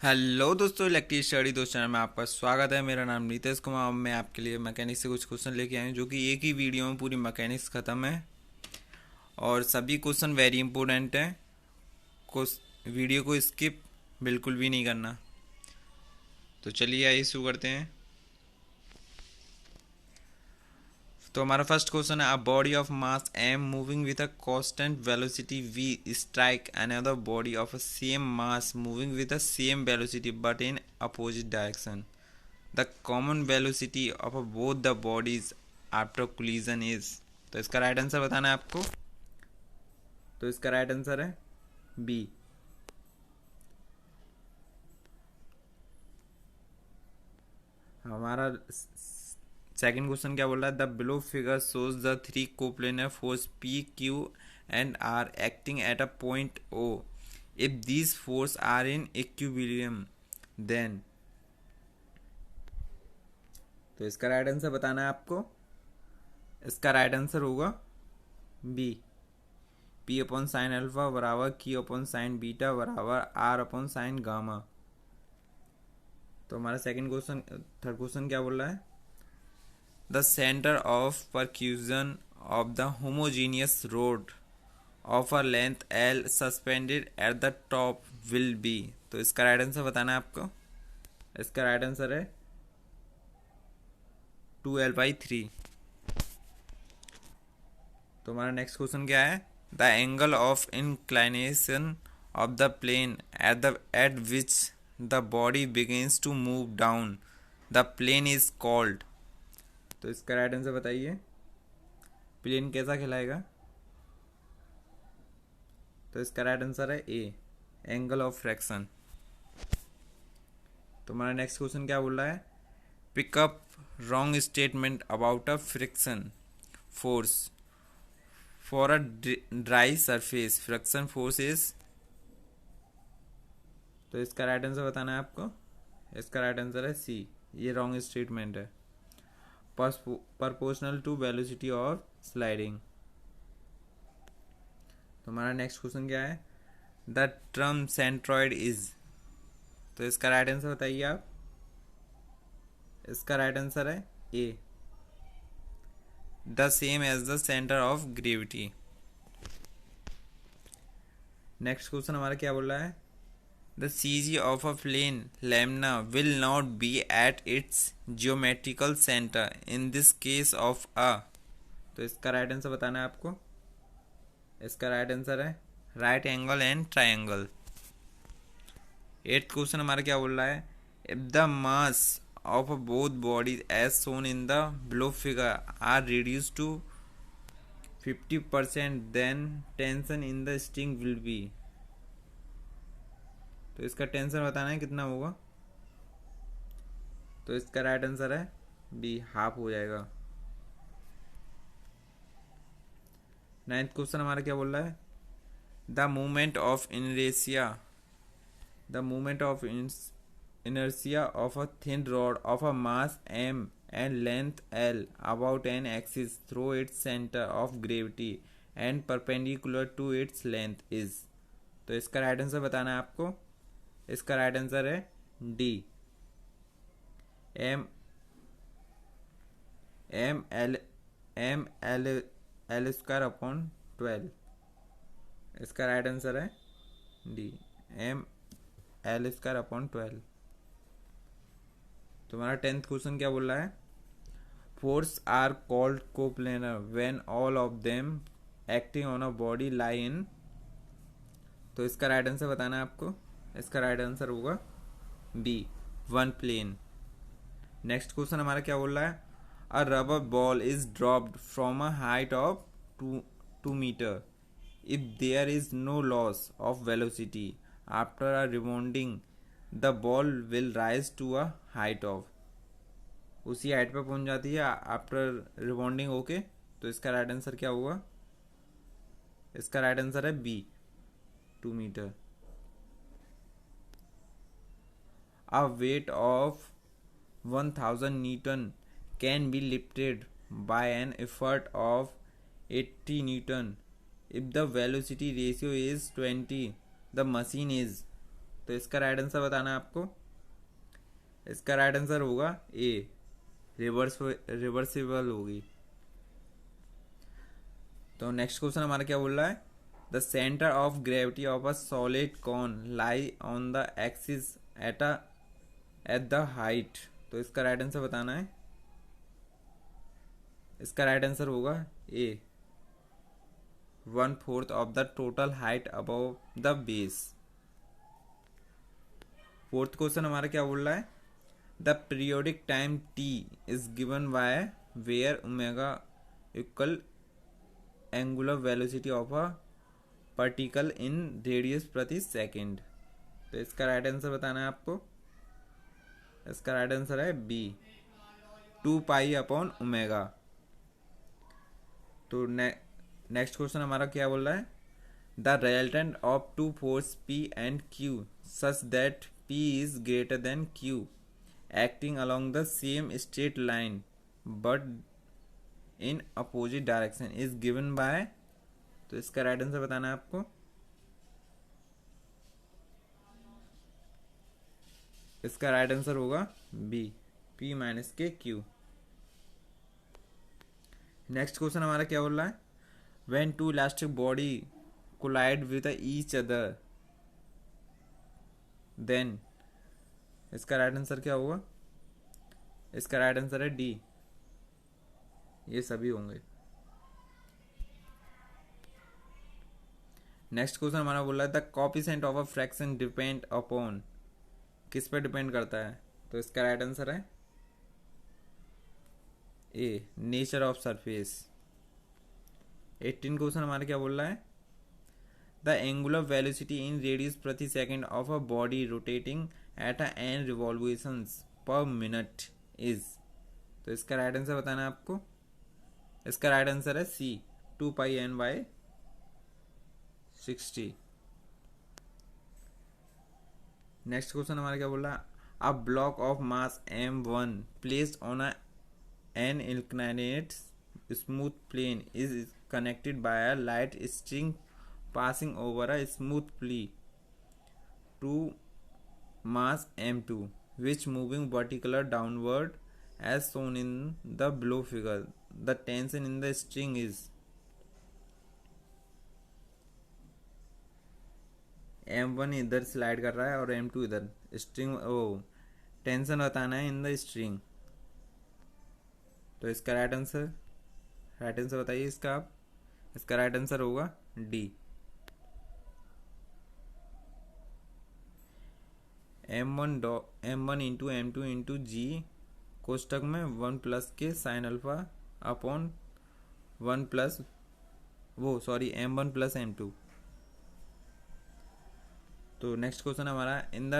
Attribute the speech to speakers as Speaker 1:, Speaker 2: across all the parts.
Speaker 1: Hello दोस्तों, electric study दोस्त channel में आपका स्वागत है। मेरा नाम नीतीश कुमार। मैं आपके लिए मैकेनिक्स से कुछ क्वेश्चन लेके आया हूँ जो कि एक ही वीडियो में पूरी मैकेनिक्स ख़त्म है और सभी क्वेश्चन वेरी इंपॉर्टेंट हैं। वीडियो को स्किप बिल्कुल भी नहीं करना। तो चलिए आइए शुरू करते हैं। तो हमारा फर्स्ट क्वेश्चन है, a body of mass M moving with a constant velocity V strike another body of a same mass moving with a same velocity but in opposite direction. The common velocity of both the bodies after collision is. तो इसका right answer बताना है आपको। तो इसका right answer है B. हमारा second question क्या बोल रहा है, the below figure shows the three coplanar force P Q and R acting at a point O. If these force are in equilibrium then. तो इसका राइट आंसर बताना है आपको। इसका राइट आंसर होगा B. P upon sine alpha बराबर Q upon sine beta बराबर R upon sine gamma. तो हमारा थर्ड क्वेश्चन क्या बोल रहा है, the centre of percussion of the homogeneous rod of a length L suspended at the top will be. तो इसका राइट आंसर बताना है आपको। इसका राइट आंसर है 2l/3। तो हमारा नेक्स्ट क्वेश्चन क्या है, the angle of inclination of the plane at which the body begins to move down the plane is called. तो इसका राइट आंसर बताइए। प्लेन कैसा खिलाएगा। तो इसका राइट आंसर है ए, एंगल ऑफ फ्रैक्शन। तो हमारा नेक्स्ट क्वेश्चन क्या बोल रहा है, pickup wrong statement about a friction force for a dry surface friction force is. तो इसका राइट आंसर बताना है आपको। इसका राइट आंसर है सी, ये रॉन्ग स्टेटमेंट है, proportional to velocity of sliding. तो हमारा नेक्स्ट क्वेश्चन क्या है, द टर्म सेंट्रॉइड इज। तो इसका राइट आंसर बताइए आप। इसका राइट आंसर है A, the same as the centre of gravity. Next question हमारा क्या बोल रहा है, the CG of a plane lambda will not be at its geometrical center in this case of a। तो इसका राइट आंसर बताना है आपको। इसका राइट आंसर है right angle and triangle. Eighth question हमारा क्या बोल रहा है, if the mass of both bodies as shown in the below figure are reduce to 50% then tension in the string will be. तो इसका टेंशन बताना है कितना होगा। तो इसका राइट आंसर है बी, हाफ हो जाएगा। नाइन्थ क्वेश्चन हमारा क्या बोल रहा है, the movement of inertia the movement of inertia of a thin rod of a mass m and length l about an axis through its center of gravity and perpendicular to its length is। तो इसका right answer बताना है आपको। इसका right answer है D, M M L M L L square upon 12। इसका right answer है D, M L square upon 12। तुम्हारा टेंथ क्वेश्चन क्या बोल रहा है, force are called coplanar when all of them acting on a body lie in. तो इसका right answer बताना है आपको। इसका राइट आंसर होगा B, one plane. Next question हमारा क्या बोल रहा है, अ rubber ball is dropped from a height of 2 metre if there is no loss of velocity after a rebounding the ball will rise to a height of। उसी height पे पहुंच जाती है आफ्टर रिबाउंडिंग होके। तो इसका राइट आंसर क्या होगा। इसका राइट आंसर है B, 2 metre. A weight of 1000 Newton can be lifted by an effort of 80 Newton if the velocity ratio is 20 the machine is। तो इसका राइट आंसर बताना है आपको। इसका राइट आंसर होगा ए, रिवर्सिबल होगी। तो नेक्स्ट क्वेश्चन हमारा क्या बोल रहा है, the centre of gravity of a solid cone lie on the axis at the height. तो इसका राइट आंसर बताना है। इसका राइट आंसर होगा A, 1/4 of the total height above the base. Fourth question हमारा क्या बोल रहा है, the periodic time T is given by where omega equal angular velocity of a particle in radius प्रति सेकेंड। तो इसका राइट आंसर बताना है आपको। इसका राइट आंसर है बी, 2π/ओमेगा। तो नेक्स्ट क्वेश्चन हमारा क्या बोल रहा है, the resultant of two force P and Q such that P is greater than Q acting along the same straight line but in opposite direction is given by। तो इसका right answer बताना है आपको। इसका राइट आंसर होगा B, P-Q। Next question हमारा क्या बोल रहा है, when two elastic body collide with each other then। इसका राइट आंसर क्या होगा, इसका राइट आंसर है डी, ये सभी होंगे। नेक्स्ट क्वेश्चन हमारा बोल रहा है the coefficient of a fraction depend upon, किस पर डिपेंड करता है। तो इसका राइट आंसर है A, nature of surface. 18 question हमारा क्या बोल रहा है, the angular velocity in radius प्रति second of a body rotating at N revolutions per minute is. तो इसका राइट आंसर बताना है आपको। इसका राइट आंसर है सी, 2πN/60। नेक्स्ट क्वेश्चन हमारा क्या बोल रहा है, a block of mass m1 placed on an inclined smooth plane is connected by a light string passing over a smooth plane to mass m2 which moving vertical downward as shown in the below figure। the tension in the string is। m1 इधर slide कर रहा है और m2 इधर, string tension बताना है इन the string. तो इसका राइट आंसर बताइए इसका आप। इसका राइट आंसर होगा D, m1 into m2 into G कोष्टक में 1 plus K sine alpha upon 1 plus m1 plus m2। तो नेक्स्ट क्वेश्चन हमारा, in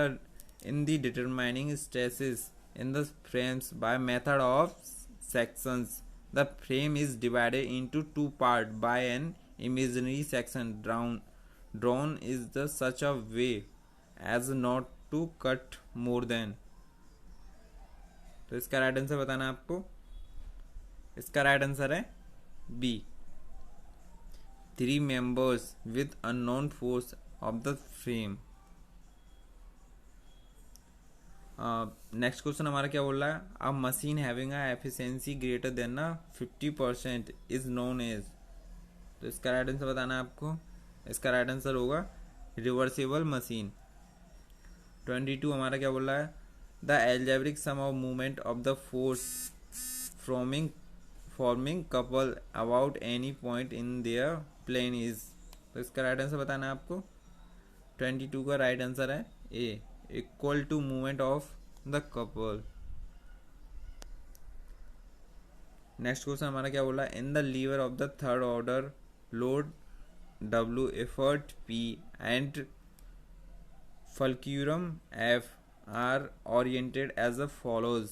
Speaker 1: the determining stresses in the frames by method of sections the frame is divided into two parts by an imaginary section drawn is the such a way as not to cut more than। तो इसका right answer बताना है आपको। इसका right answer है B, 3 members with unknown force of the frame। Next question हमारा क्या बोल रहा है, a machine having a efficiency greater than 50% is known as. तो इसका राइट आंसर बताना है आपको। इसका राइट आंसर होगा रिवर्सिबल मशीन। 22 हमारा क्या बोल रहा है, the algebraic sum of movement of the force forming couple about any point in their plane is. तो इसका राइट आंसर बताना है आपको। 22 का राइट आंसर है A, equal to movement of the couple. Next question हमारा क्या बोला, in the lever of the third order load W, effort P and fulcrum F are oriented as a follows.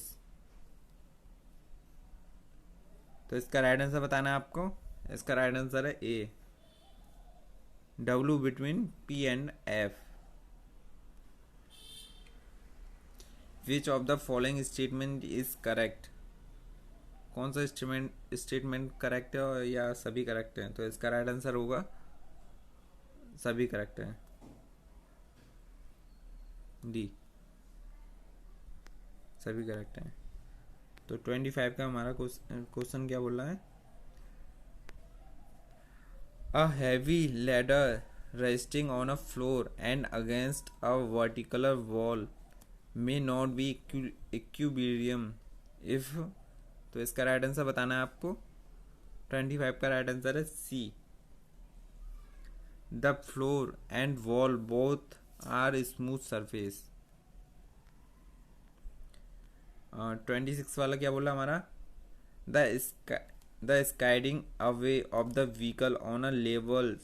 Speaker 1: तो इसका राइट आंसर बताना है आपको। इसका राइट आंसर है ए, W between P and F। Which of the following statement is correct. कौन सा statement correct है या सभी करेक्ट हैं। तो इसका राइट आंसर होगा सभी करेक्ट हैं। डी, सभी करेक्ट हैं। तो 25 का हमारा क्वेश्चन क्या बोल रहा है? A heavy ladder resting on a floor and against a vertical wall may not be equilibrium if, तो इसका राइट आंसर बताना है आपको। 25 का राइट आंसर है C, the floor and wall both are smooth surface. 26 वाला क्या बोला हमारा? The skidding away of the vehicle on a level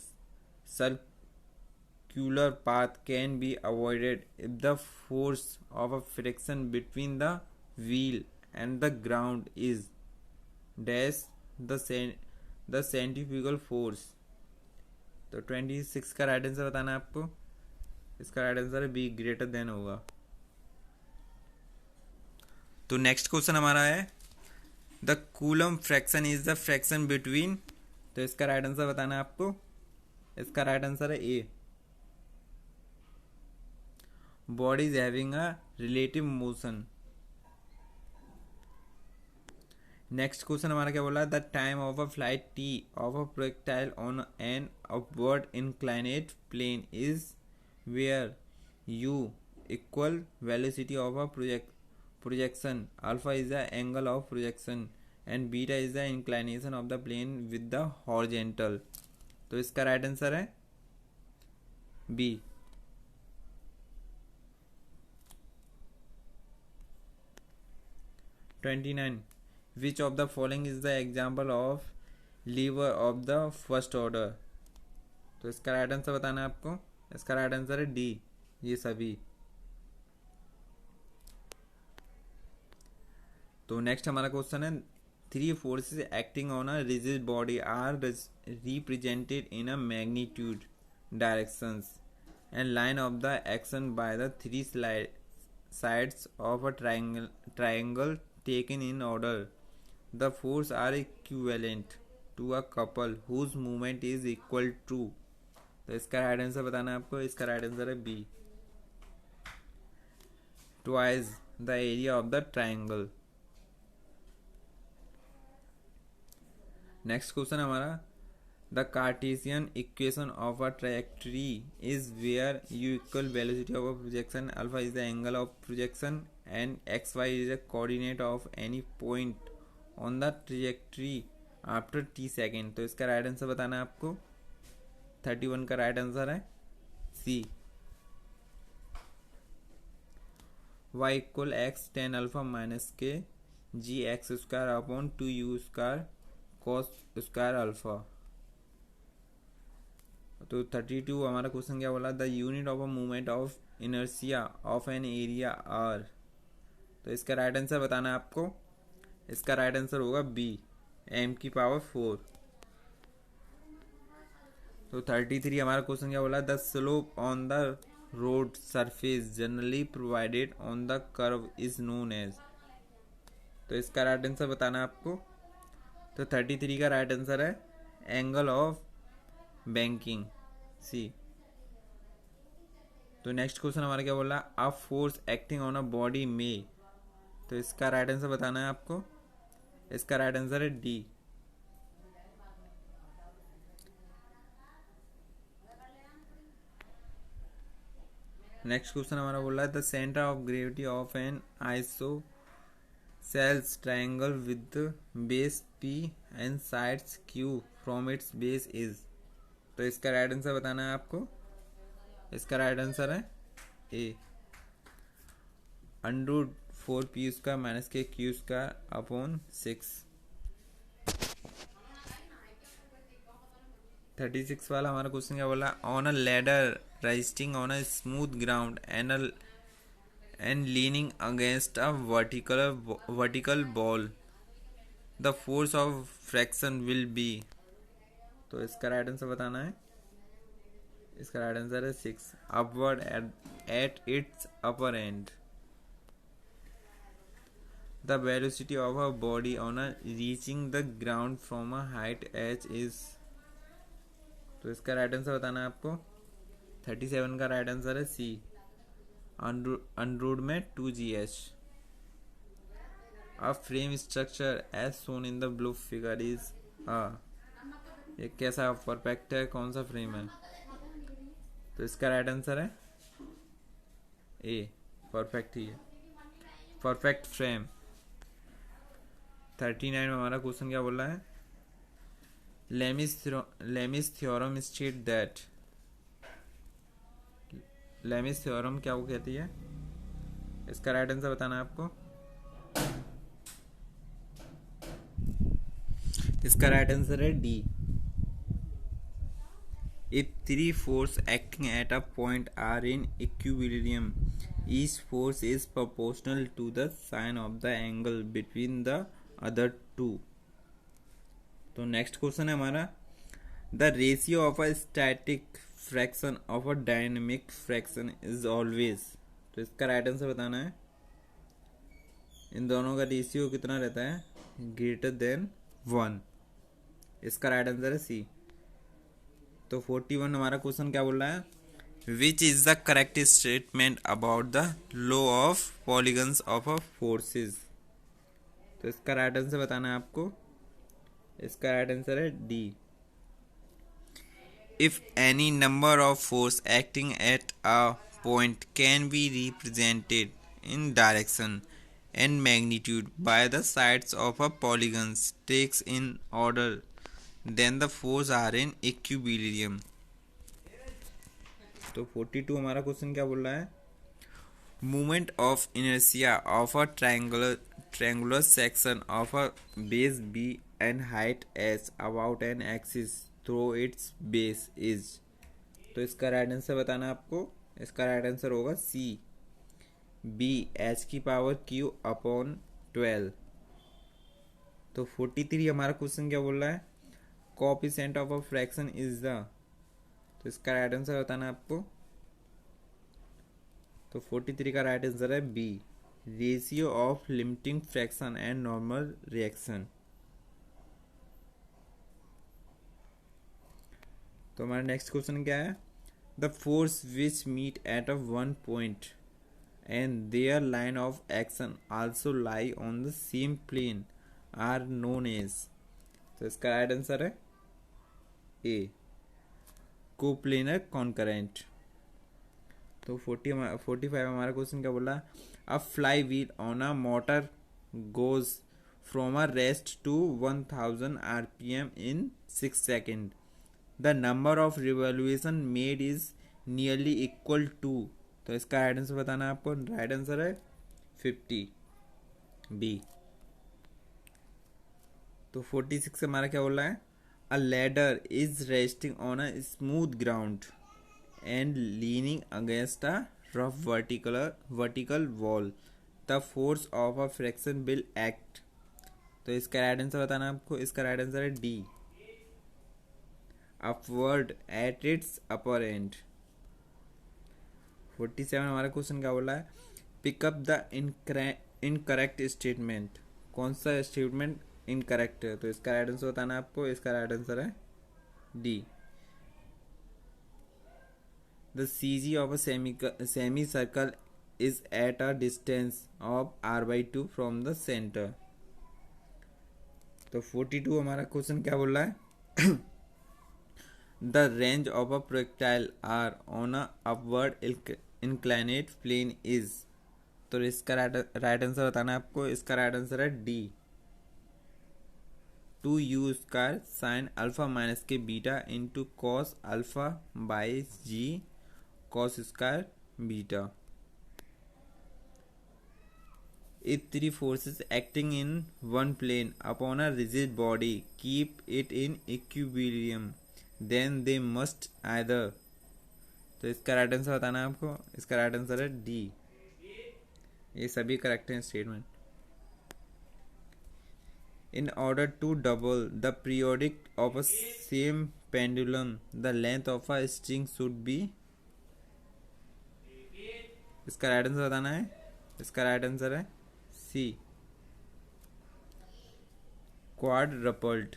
Speaker 1: circular path can be avoided if the force of a friction between the wheel and the ground is dash the centrifugal force। तो 26 का right answer बताना है आपको। इसका right answer है B, greater than होगा। तो next question हमारा है the coulomb fraction is the fraction between, तो इसका राइट आंसर बताना है आपको। इसका राइट आंसर है A, bodies having a relative motion। Next question हमारा क्या बोला? The time of a flight T of a projectile on an upward inclined plane is where U equal velocity of a projection, alpha is the angle of projection and beta is the inclination of the plane with the horizontal। तो इसका right answer है B. Twenty nine, which of the following is the example of lever of the first order. तो इसका right answer बताना है आपको। इसका right answer है डी, ये सभी। तो नेक्स्ट हमारा क्वेश्चन है three forces acting on a rigid body are represented in a magnitude, directions and line of the action by the three sides of a triangle taken in order। The forces are equivalent to a couple whose movement is equal to। तो इसका right answer बताना है आपको। इसका right answer है B, twice the area of the triangle। Next question हमारा the Cartesian equation of a trajectory is where U equal velocity of a projection, alpha is the angle of projection and X Y is the coordinate of any point on the trajectory after T second. तो इसका right answer बताना है आपको। 31 का right answer है C, Y equal X tan alpha minus K G X square upon 2u square cos square alpha. तो 32 हमारा question क्या बोला? The unit of a movement of inertia of an area are. तो इसका right answer बताना है आपको। इसका राइट आंसर होगा बी, m⁴। तो 33 हमारा क्वेश्चन क्या बोला? The slope on the road surface generally provided on the curve is known as. तो इसका राइट आंसर बताना है आपको। तो 33 का राइट आंसर है एंगल ऑफ बैंकिंग, सी। तो नेक्स्ट क्वेश्चन हमारा क्या बोला? A force acting on a body में। तो इसका राइट आंसर बताना है आपको। इसका राइट आंसर है डी। नेक्स्ट क्वेश्चन हमारा बोल रहा है the centre of gravity of N isosceles triangle with base P and sides Q from its base is. तो इसका राइट आंसर बताना है आपको। इसका राइट आंसर है ए, √4p स्क्वायर माइनस के क्यू स्क्वायर अपॉन 6। 36 वाला हमारा क्वेश्चन क्या बोला? On a ladder resting on a smooth ground and leaning against a vertical ball the force of fraction will be. तो इसका राइट आंसर बताना है। इसका राइट आंसर है 6, upward eight its upper and. The velocity of a body on a reaching the ground from a height h is. तो इसका right answer बताना है आपको। 37 का राइट आंसर है सी, अनरूड में 2GH। A frame structure as shown in the blue figure is a, ये कैसा परफेक्ट है, कौन सा फ्रेम है? तो इसका राइट आंसर है ए, परफेक्ट ही है, परफेक्ट फ्रेम। 39 में हमारा क्वेश्चन क्या बोल रहा है? Lami's theorem state that, Lami's theorem क्या वो कहती है? इसका राइट आंसर बताना है आपको। इसका राइट आंसर है D. If three forces acting at a point are in equilibrium, each force is proportional to the sine of the angle between the other two. तो नेक्स्ट क्वेश्चन है हमारा, the ratio of a static fraction of a dynamic fraction is always. तो इसका right answer बताना है। इन दोनों का ratio कितना रहता है? Greater than 1। इसका राइट आंसर है सी। तो 41 हमारा क्वेश्चन क्या बोल रहा है? Which is the correct statement about the law of polygons of a forces. तो इसका राइट आंसर बताना है आपको। इसका राइट आंसर है D. If any number of force acting at a point can be represented in direction and magnitude by the sides of a polygons takes in order then the force are in equilibrium. तो 42 हमारा question क्या बोल रहा है? Movement of inertia of a triangular section of a base B and height h about an axis through its base is। तो इसका right answer बताना आपको। इसका राइट आंसर होगा सी, बी एच की पावर क्यू अपॉन 12। तो 43 हमारा question क्या बोल रहा है? Coefficient of a fraction is the. तो इसका राइट आंसर बताना आपको। तो 43 का राइट आंसर है B, ratio of limiting fraction and normal reaction. तो हमारा नेक्स्ट क्वेश्चन क्या है? The force which meet at a one point and their line of action also lie on the same plane are known as. तो इसका right answer है ए, coplanar concurrent. तो 45 हमारा question क्या बोला? A flywheel on a motor goes from a rest to 1000 RPM इन 6 second. The number of revolution made is nearly equal to. तो इसका राइट आंसर बताना है आपको। राइट आंसर है 50, बी। तो 46 से हमारा क्या बोल रहा है? अ ladder is resting on a smooth ground and leaning against a rough vertical wall, the force of a friction will act। तो इसका राइट आंसर बताना आपको। इसका राइट आंसर है D, upward eight its upper and. 47 हमारा question क्या बोला है? Pick up the incorrect statement. कौन सा स्टेटमेंट इनकरेक्ट है? तो इसका राइट आंसर बताना आपको। इसका राइट आंसर है D, the CG of a semicircle is at a distance of r/2 from the center। तो 42 हमारा क्वेश्चन क्या बोल रहा है? The range of a projectile are on a upward inclined plane is। तो इसका राइट आंसर बताना है आपको। इसका राइट आंसर है D, 2u² sine alpha minus K beta into cos alpha by G cos square beta। If three forces acting in one plane upon a rigid body keep it in equilibrium, then they must either। तो इसका right answer बताना है आपको। इसका right answer है D. ये सभी correct हैं statement. In order to double the periodic of a same pendulum, the length of a string should be। इसका राइट आंसर बताना है। इसका राइट आंसर है सी, क्वाड्रपल्ड।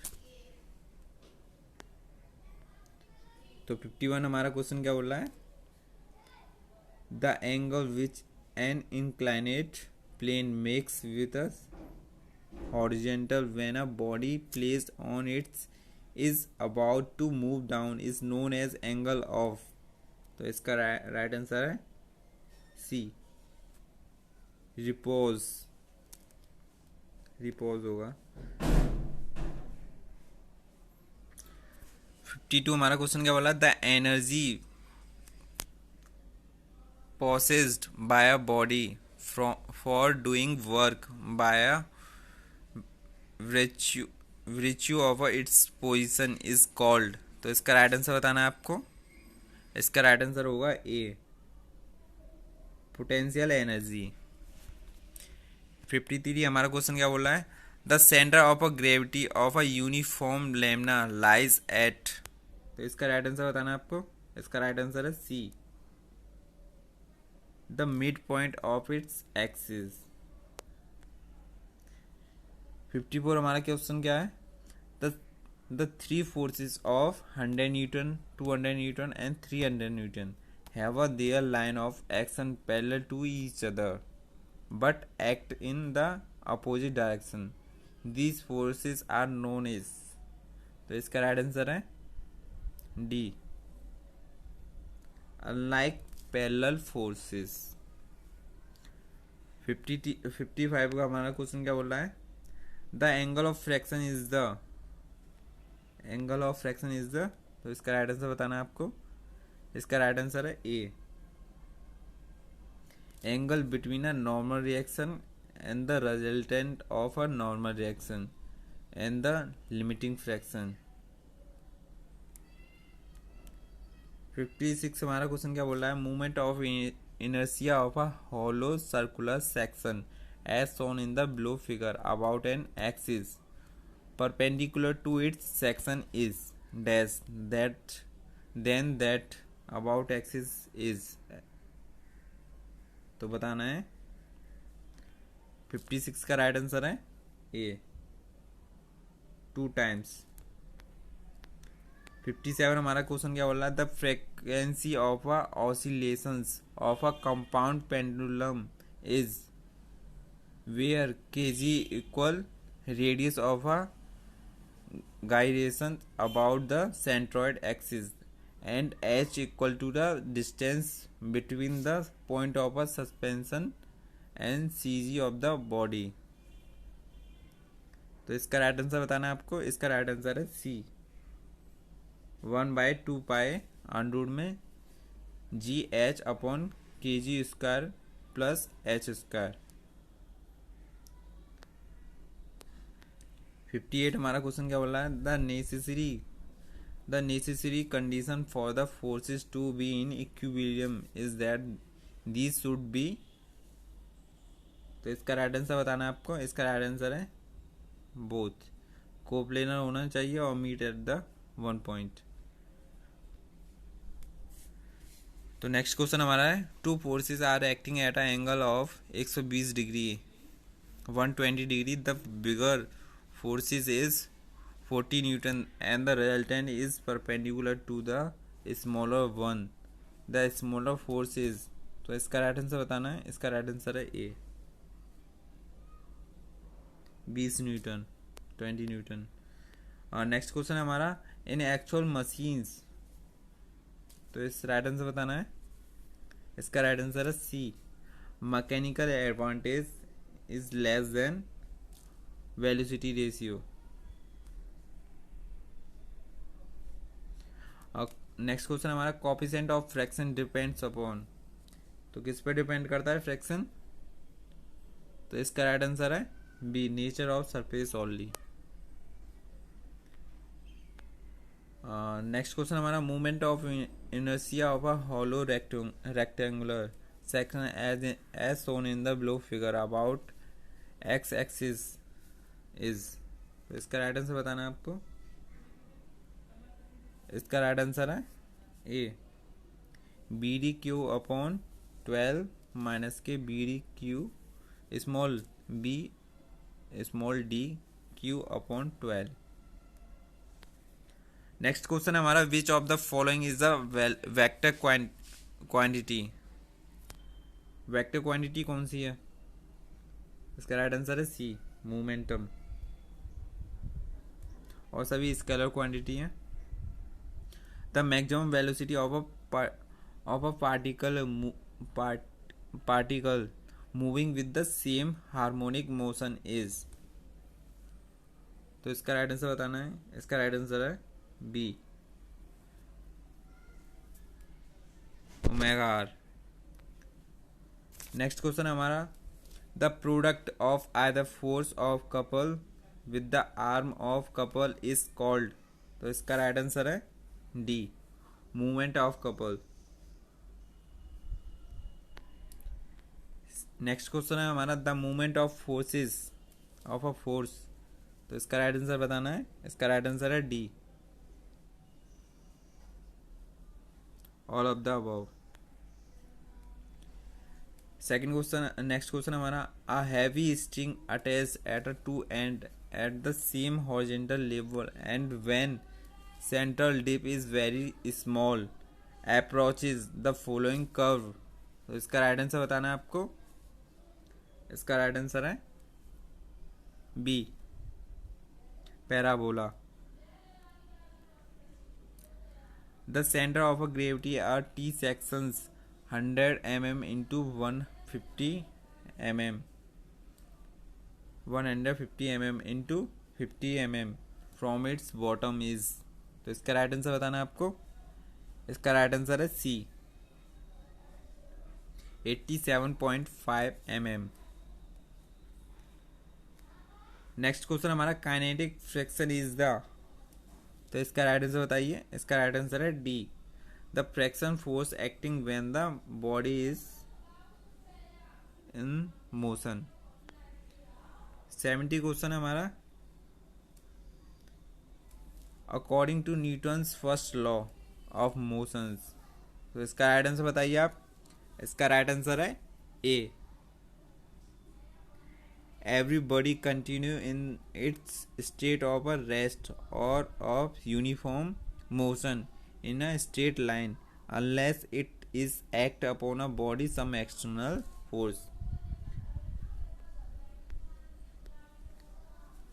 Speaker 1: तो 51 हमारा क्वेश्चन क्या बोल रहा है? the angle which an inclined plane makes with a horizontal when a body placed on it is about to move down is known as angle of। तो इसका राइट आंसर है सी, रिपोज। रिपोज होगा। 52 हमारा question क्या बोला, the energy possessed by a body for doing work by a virtue of its position is called। तो इसका right answer बताना है आपको। इसका राइट आंसर होगा ए, पोटेंशियल एनर्जी। 53 हमारा क्वेश्चन क्या बोल रहा है, the centre of a gravity of a uniform Lemna lies at. तो इसका राइट आंसर बताना है आपको। इसका राइट आंसर है C, the mid point of its axis. 54 हमारा क्वेश्चन क्या है, the three forces of 100 newton, 200 newton and 300 newton have a their line of action parallel to each other but act in the opposite direction. These forces are known as. तो इसका right answer है D, unlike parallel forces. 55 का हमारा question क्या बोल रहा है, the angle of fraction is the, angle of fraction is the. तो इसका राइट आंसर बताना है आपको। इसका राइट आंसर है A, angle between a normal reaction and the resultant of a normal reaction and the limiting fraction. 56 हमारा question क्या बोल रहा है, movement of inertia of a hollow circular section as shown in the below figure about an axis perpendicular to its section is dash that then that about axis is। तो बताना है। 56 का right answer है ए, 2 times. 57 हमारा question क्या बोल रहा है, the frequency of a oscillations of a compound pendulum is where K G equal radius of a gyration about the centroid axis and h equal to the distance between the point of a suspension and cg of the body। तो इसका right answer बताना है आपको। इसका right answer है सी, 1/2 पाई under root में जी H upon K G square plus H square. 58 हमारा question क्या बोल रहा है, the necessary condition for the forces to be in equilibrium is that these should be. तो इसका राइट आंसर बताना है आपको। इसका राइट आंसर है बोथ, कोप्लेनर होना चाहिए और meet at the one point. तो नेक्स्ट क्वेश्चन हमारा है, two forces are acting at a angle of 120 degree 120 degree, the bigger forces is 40 Newton and the resultant is perpendicular to the smaller one, the smaller force is। तो इसका right answer बताना है। इसका right answer है A, 20 Newton, 20 Newton. और next question है हमारा, in actual machines. तो इस राइट आंसर बताना है। इसका राइट आंसर है C, mechanical advantage is less than velocity ratio. और नेक्स्ट क्वेश्चन हमारा, coefficient of fraction depends upon. तो किस पे डिपेंड करता है फ्रैक्शन। तो इसका राइट आंसर है B, nature of surface only. Next question हमारा, movement of inertia of a hollow rectangular section as shown in the below figure about X axis is. तो इसका राइट आंसर बताना है आपको। इसका राइट आंसर है A, B D Q upon 12 minus के B D Q small B small D Q upon 12। Next question हमारा, which of the following is the vector quantity. Vector quantity कौन सी है? इसका राइट आंसर है सी, momentum. और सभी स्केलर क्वांटिटी है। The maximum velocity of a particle moving with the same harmonic motion is. तो इसका राइट आंसर बताना है। इसका राइट आंसर है B, omega R. Next question है हमारा, the product of either force of couple with the arm of couple is called. तो इसका राइट आंसर है D, movement of couple. Next question है हमारा, the movement of forces of a force. तो इसका right answer बताना है। इसका राइट आंसर है D, all of the above. Second question, next question हमारा, a heavy string attach at a two end at the same horizontal level and when central dip is very small approaches the following curve. तो इसका right answer बताना है आपको। इसका right answer है B, parabola. The centre of a gravity R T sections 100 mm into 150 mm, 150 mm into 50 mm from its bottom is। तो इसका right answer बताना है आपको। इसका राइट आंसर है सी, 87.5 mm। नेक्स्ट क्वेश्चन हमारा, काइनेटिक फ्रिक्शन इज द। तो इसका राइट आंसर बताइए। इसका राइट आंसर है D, the friction force acting when the body is in motion. 70 question है हमारा, according to Newton's first law of motions. तो इसका राइट आंसर बताइए आप। इसका राइट आंसर है ए, everybody continue in its state of a rest or of uniform motion in a straight line unless it is act upon a body some external force।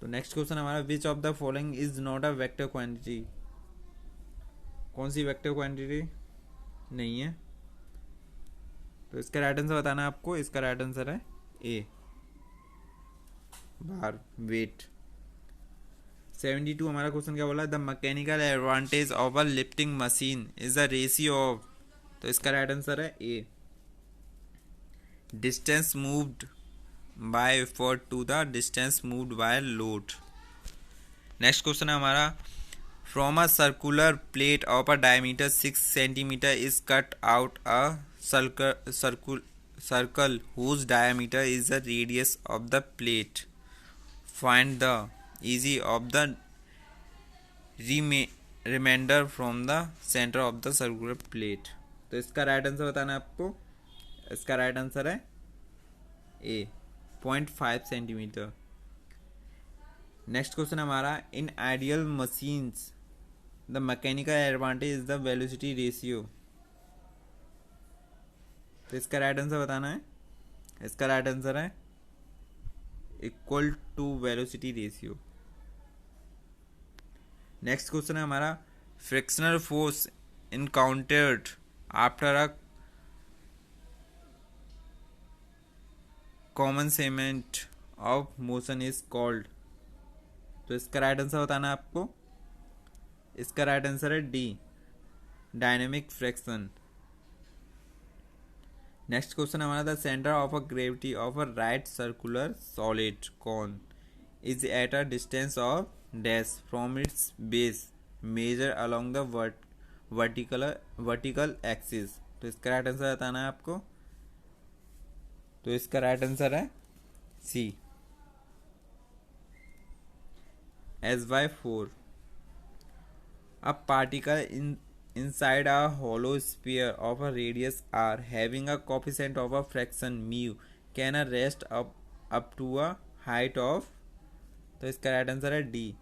Speaker 1: तो next question हमारा, which of the following is not a vector quantity. कौन C vector quantity नहीं है? तो इसका right answer बताना है आपको। इसका राइट आंसर है ए, बार, वेट। 72 हमारा क्वेश्चन क्या बोला, the mechanical advantage of a lifting machine is the ratio of. तो इसका राइट आंसर है A, distance moved by effort to the distance moved by load. Next question है हमारा, from a circular plate of a diameter 6 centimetre is cut out a circle whose diameter is the radius of the plate. Find the easy of the remainder from the center of the circular plate। तो इसका right answer बताना है आपको। इसका right answer है ए, 0.5 centimetre. Next question हमारा, in ideal machines the mechanical advantage is the velocity ratio. तो इसका राइट आंसर बताना है। इसका राइट आंसर है equal to velocity ratio. Next question है हमारा, frictional force encountered after a common segment of motion is called. तो इसका राइट आंसर बताना है आपको। इसका राइट आंसर है D, dynamic friction. Next question हमारा, the centre of a gravity of a right circular solid cone is at a distance of dash from its base measure along the vertical axis. तो इसका right answer बताना है आपको। तो इसका right answer है सी, S/4। A particle inside a hollow sphere of a radius r having a coefficient of a fraction mu can rest up to a height of। तो इसका राइट आंसर है D,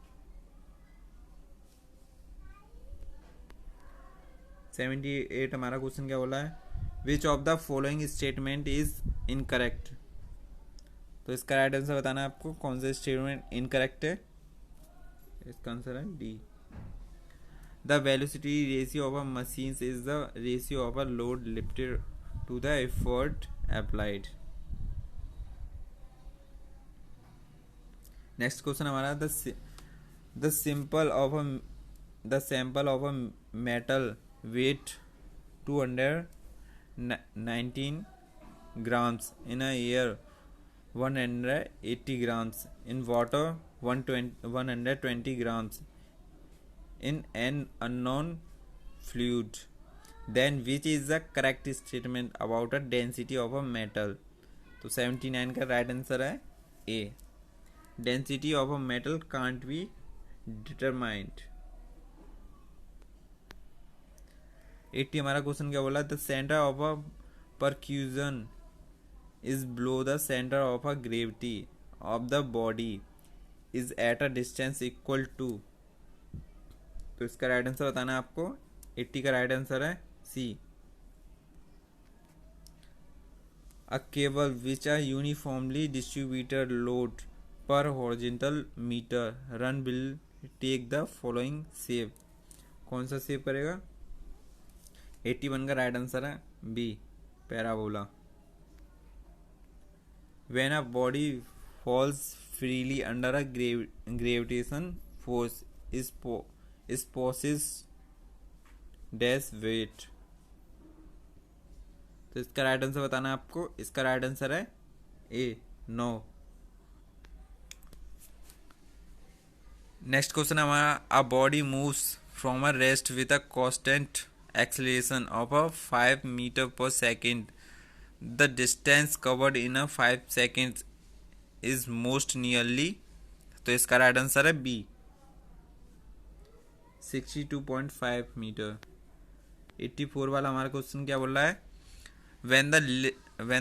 Speaker 1: 78 हमारा क्वेश्चन क्या बोला है, विच of the following statement is incorrect. तो इसका right answer बताना है आपको, कौन सा स्टेटमेंट इनकरेक्ट है। इसका आंसर है D. The velocity ratio of a machine is the ratio of a load lifted to the effort applied. Next question हमारा, the simple of a the sample of a metal weight 219 grams in a air, 180 grams in water, 120 grams in an unknown fluid, then which is the correct statement about a density of a metal। तो 79 का right answer है A. Density of a metal can't be determined. 80 हमारा question क्या बोला, the centre of a percussion is below the center of a gravity of the body is at a distance equal to। तो इसका right answer बताना है आपको। 80 का right answer है C. A cable which a uniformly distributed load per horizontal meter run will take the following shape। कौन सा shape करेगा। 81 का राइट आंसर है B, parabola. When a body falls freely under a gravitation force is possessed dash weight। तो इसका right answer बताना है आपको। इसका राइट आंसर है ए, 9। नेक्स्ट क्वेश्चन हमारा, a body moves from a rest with a constant acceleration of a 5 metre पर second. The distance covered in a 5 seconds is most nearly। तो इसका राइट आंसर है बी, 62.5 मीटर। 84 वाला हमारा question क्या बोल रहा है, when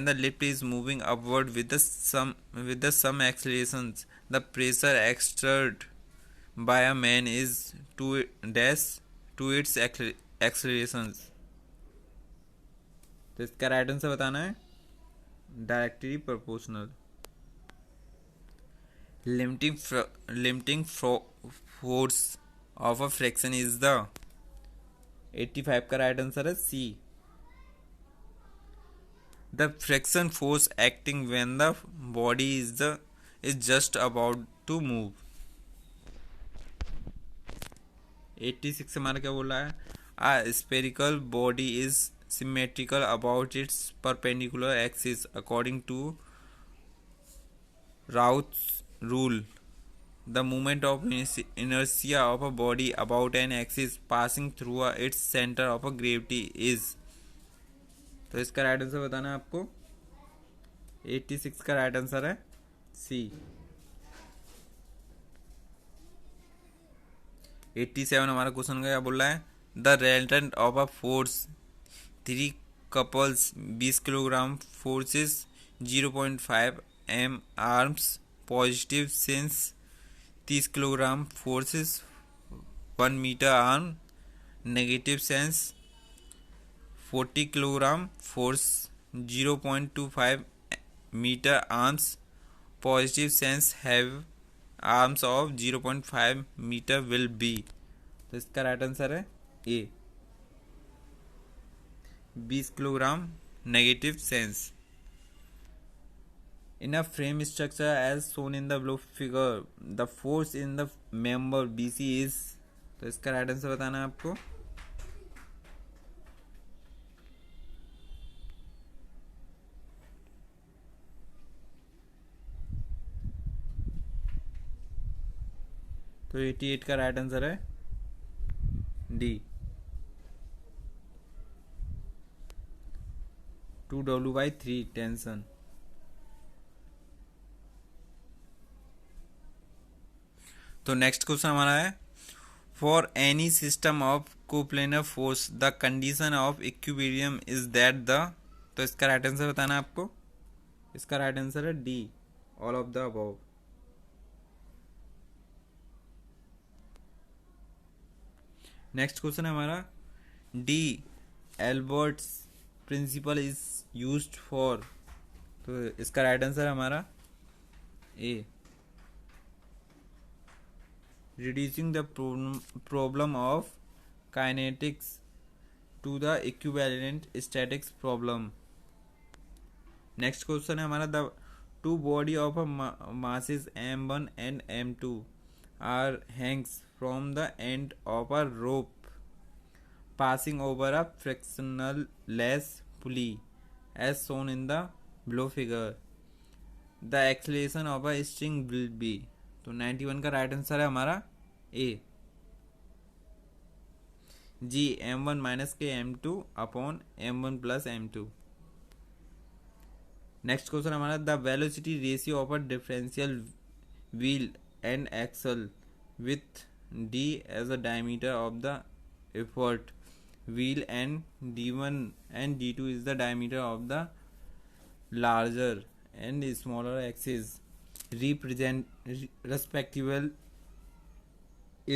Speaker 1: the lift is moving upward with the some accelerations, the pressure exerted by a man is to dash to its accelerations। तो इसका राइट आंसर बताना है directly proportional. Limiting force of a fraction is the. 85 का right answer है C, the friction force acting when the body is just about to move. 86 हमारा क्या बोला है, a spherical body is symmetrical about its perpendicular axis according to Routh's rule। The moment of inertia of a body about an axis passing through its center of a gravity is। तो इसका right answer बताना है आपको। 86 का right answer है सी। 87 हमारा question क्या बोल रहा है, the resultant of a force 3 couples 20 kilogram forces 0.5 m arms positive sense 30 kilogram forces 1 metre arm negative sense 40 kilogram force 0.25 metre arms positive sense have arms of 0.5 metre will be. तो इसका right answer है A, 20 kilogram negative sense. In a frame structure as shown in the below figure, the force in the member BC is। तो इसका right answer बताना है आपको। तो 88 का राइट आंसर है डी, 2W/3 टेंशन। तो नेक्स्ट क्वेश्चन हमारा है, for any system of coplanar force the condition of equilibrium is that the. तो इसका राइट आंसर बताना है आपको। इसका राइट आंसर है D, all of the above. Next question है हमारा, d'Alembert's principle is used for, तो इसका राइट आंसर हमारा ए, reducing the problem of kinetics to the equivalent statics problem. Next question है हमारा, the two body of a masses m1 and m2 are hangs from the end of a rope passing over a frictionless pulley as shown in the below figure. The acceleration of a string will be, तो 91 का right answer है हमारा ए, जी m1 minus के m2 upon m1 plus m2. Next question हमारा, the velocity ratio of a differential wheel and axle with D as a diameter of the effort wheel and d1 and d2 is the diameter of the larger and smaller axis represent respective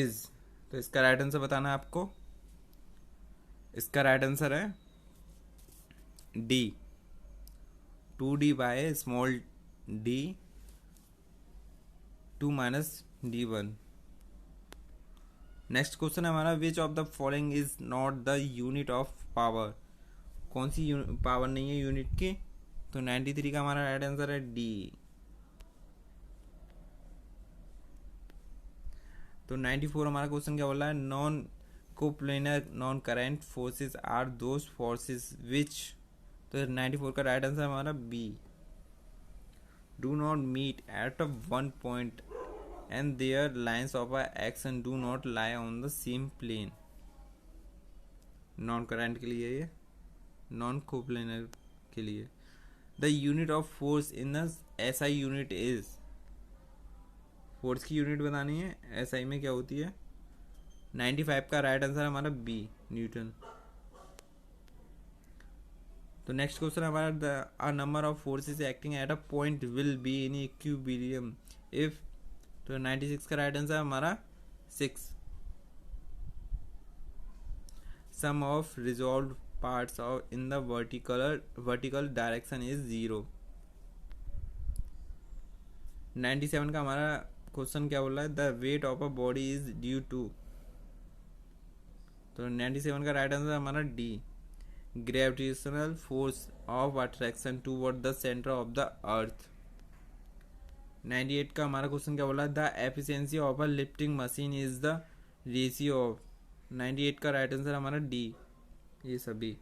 Speaker 1: is, तो इसका right answer बताना है आपको. इसका right answer है D, 2d by small d 2 minus d1. Next question है हमारा, which of the following is not the unit of power, कौन सी पावर नहीं है यूनिट की, तो 93 का हमारा राइट आंसर है डी. तो 94 हमारा क्वेश्चन क्या बोल रहा है, non coplanar non current forces are those forces which, तो 94 का राइट आंसर हमारा B, do not meet at one point and their lines of action do not lie on the same plane. Non current के लिए, ये non coplanar के लिए. The unit of force in the SI unit is, force की unit बतानी है SI में क्या होती है. 95 का राइट आंसर हमारा बी, न्यूटन. तो नेक्स्ट क्वेश्चन हमारा, the number of forces acting at a point will be in equilibrium if, तो 96 का राइट आंसर हमारा 6. Sum of resolved parts of in the vertical direction is 0. 97 का हमारा question क्या बोल रहा है, the weight of a body is due to, तो 97 का राइट आंसर हमारा D, gravitational force of attraction toward the centre of the earth. 98 का हमारा क्वेश्चन क्या बोला, the efficiency of a lifting machine is the ratio of, 98 का right answer हमारा D, ये सभी.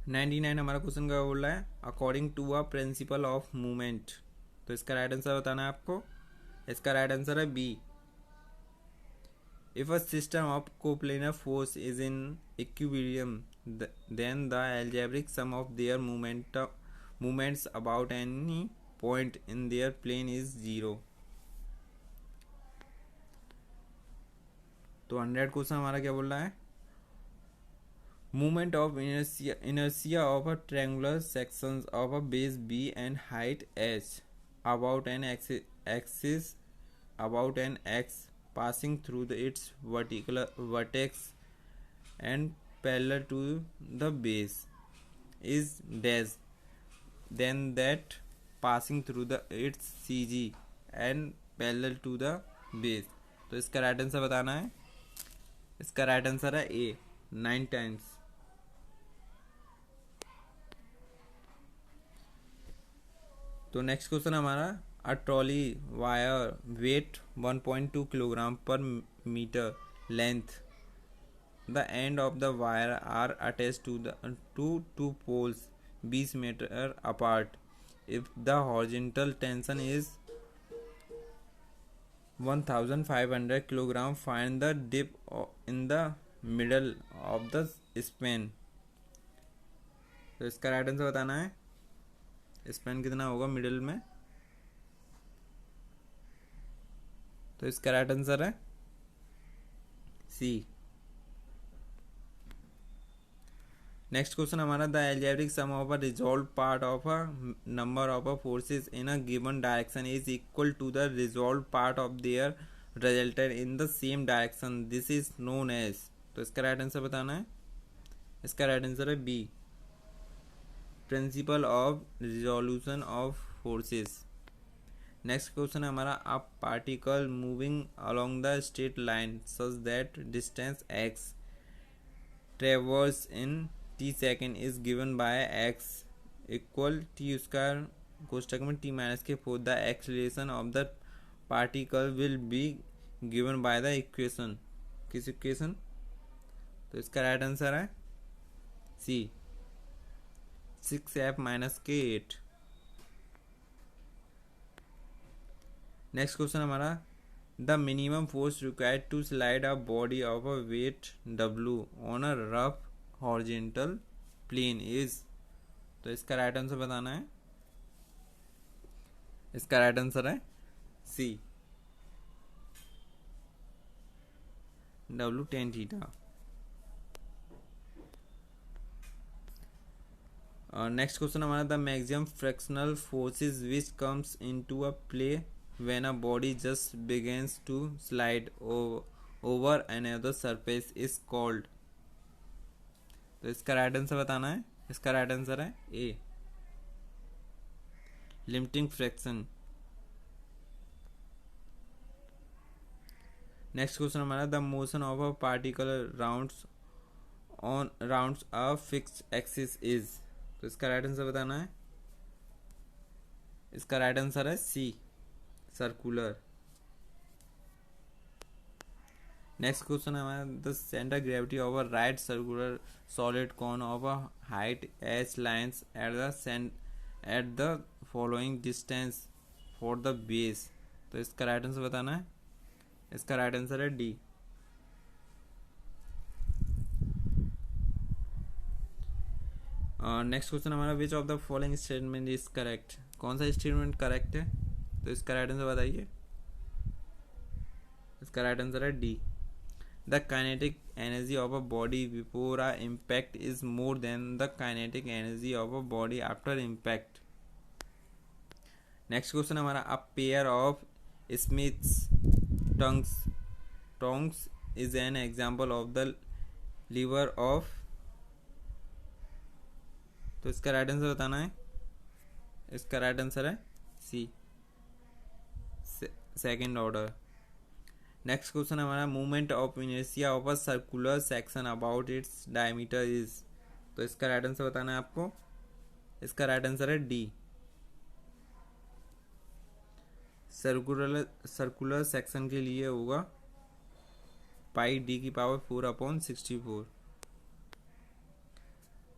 Speaker 1: नाइन्टी नाइन हमारा क्वेश्चन क्या बोल रहा है, according to a principle of movement, तो इसका राइट आंसर बताना है आपको. इसका राइट आंसर है B, if a system of coplanar force is in equilibrium then the algebraic sum of their movements about any point in their plane is 0. तो 100 question हमारा क्या बोल रहा है, movement of inertia of a triangular sections of a base b and height h about an axis about an x passing through its vertex and parallel to the base is dash then that passing through its CG and parallel to the base. तो इसका right answer बताना है. इसका right answer है ए, 9 times. तो next question हमारा, a trolley wire weight 1.2 kilogram per meter length. The end of the wire are attached to the two poles 20 meter apart. If the horizontal tension is 1500 kilogram, find the dip in the middle of the span. तो इसका right answer बताना है, span कितना होगा middle में, तो इसका right answer है सी. नेक्स्ट क्वेश्चन हमारा, the algebraic sum of a resolve part of a number of a forces in a given direction is equal to the resolve part of their resulted in the same direction, this is known as. तो इसका right answer बताना है। इसका right answer है B, principle of resolution of forces. Next question है हमारा, a particle moving along the straight line such that distance X traverse in T second is given by X equal T square कोष्टक में T minus के four, the acceleration of the particle will be given by the equation. किस equation? तो इसका right answer है सी, 6f minus के 8। Next question हमारा, the minimum force required to slide a body of a weight W on a rough horizontal plane is. तो इसका right answer बताना है। इसका राइट आंसर है C, W tan theta. Next question हमारा, the maximum frictional forces which comes into a play when a body just begins to slide over another surface is called। तो इसका right answer बताना है। इसका right answer है ए, limiting fraction. Next question हमारा, the motion of a particle rounds a fixed axis is. तो इसका right answer बताना है। इसका राइट आंसर है सी, सर्कुलर। नेक्स्ट क्वेश्चन है हमारा, the centre gravity of a right circular solid cone of a height H lines at the following distance for the base. तो इसका राइट आंसर बताना है। इसका राइट आंसर है डी। नेक्स्ट क्वेश्चन हमारा, which of the following statement is correct. कौन सा statement correct है? तो इसका राइट आंसर बताइए। इसका राइट आंसर है D, the kinetic energy of a body before a impact is more than the kinetic energy of a body after impact. Next question हमारा, a pair of smith's tongs is an example of the lever of. तो इसका right answer बताना है। इसका right answer है C, second order. Next question हमारा, movement of inertia of a circular section about its diameter is. तो इसका right answer बताना है आपको। इसका राइट आंसर है डी, सर्कुलर सेक्शन के लिए होगा पाई डी की पावर 4/64।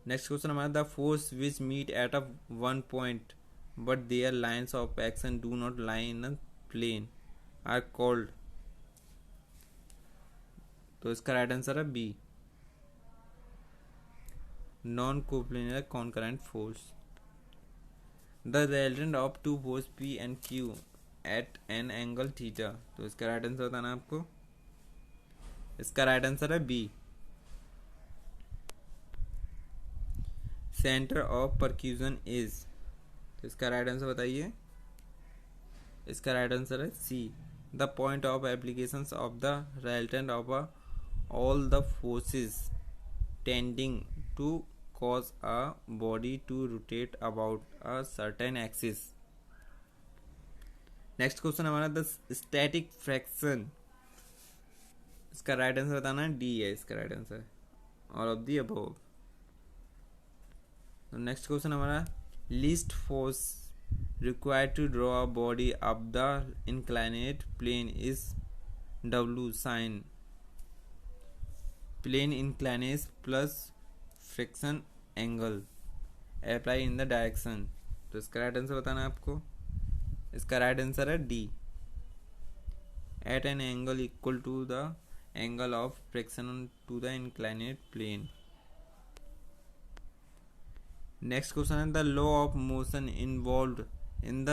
Speaker 1: नेक्स्ट क्वेश्चन हमारा, the force which meet at a one point but their lines of action do not lie in a plane are called. तो इसका right answer है B, non coplanar concurrent force. The resultant of two force P and Q at an angle theta. तो इसका right answer बताना है आपको। इसका right answer है B, centre of percussion is. तो इसका राइट आंसर बताइए। इसका राइट आंसर है C, the point of applications of the resultant of all the forces tending to cause a body to rotate about a certain axis। Next question हमारा, the static friction. इसका right answer बताना है। D है इसका right answer, all of the above. Next question हमारा, least force required to draw a body up the inclined plane is W sine plane inclines plus friction angle apply in the direction. तो इसका right answer बताना है आपको। इसका right answer है D, at an angle equal to the angle of friction to the inclined plane. Next question है, the law of motion involved in the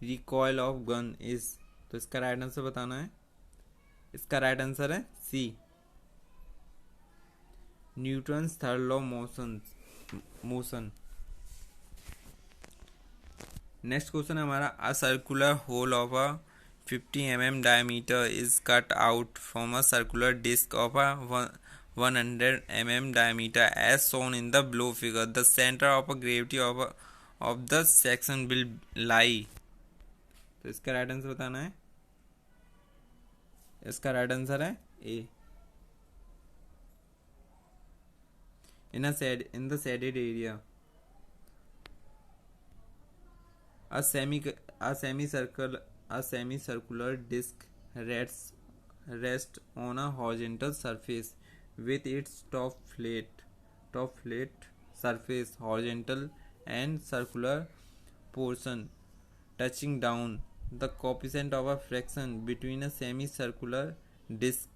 Speaker 1: recoil of gun is. तो इसका right answer बताना है। इसका right answer है C, Newton's third law motion. Next question है हमारा, a circular hole of a 50 mm diameter is cut out from a circular disc of a 100 mm diameter as shown in the below figure. The center of gravity of the section will lie. तो इसका right answer बताना है. इसका right answer है ए. In the shaded area. A semicircular disc rests on a horizontal surface with its top plate surface horizontal and circular portion touching down. The coefficient of a friction between a semicircular disc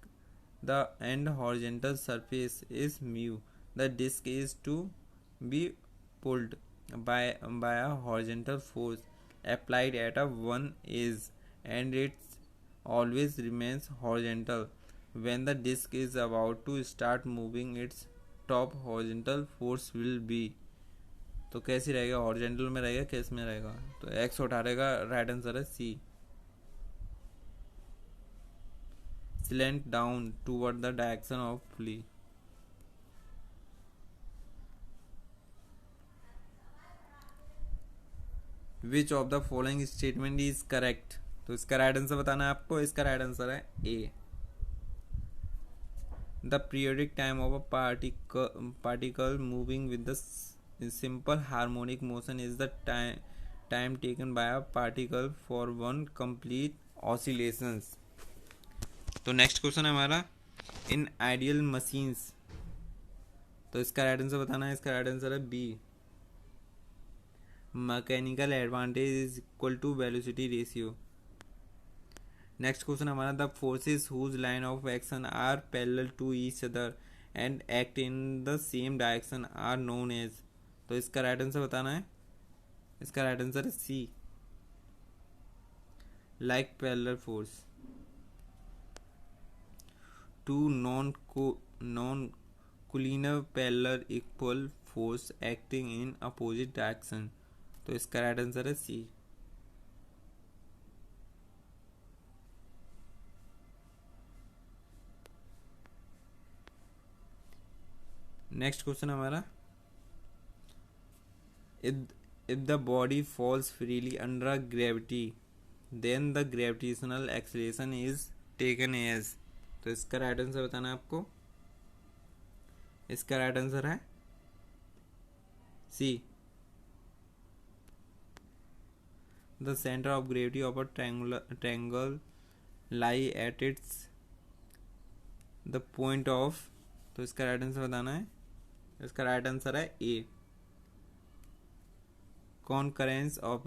Speaker 1: and horizontal surface is mu. The disc is to be pulled by a horizontal force applied at a one edge, and it always remains horizontal. When the disc is about to start moving, its top horizontal force will be. तो कैसी रहेगा? Horizontal में रहेगा, कैस में रहेगा? तो x उठा रहेगा. राइट आंसर है C. Slant down toward the direction of pulley. Which of the following statement is correct? तो इसका राइट आंसर बताना है आपको. इसका राइट आंसर है A. The periodic time of a particle moving with the simple harmonic motion is the time taken by a particle for one complete oscillations. तो next question है हमारा इन आइडियल मशीन्स. तो इसका right answer बताना है. इसका right answer है B. Mechanical advantage is equal to velocity ratio. Next question हमारा the forces whose line of action are parallel to each other and act in the same direction are known as. तो इसका right answer बताना है. इसका right answer है C. Like parallel force. Two non collinear parallel equal force acting in opposite direction. तो इसका right answer है C. Next question हमारा if the body falls freely under gravity then the gravitational acceleration is taken as. तो इसका right answer बताना है आपको. इसका राइट आंसर है C. The centre of gravity of a triangle lie at its the point of. तो इसका right answer बताना है. इसका राइट आंसर है ए. concurrence of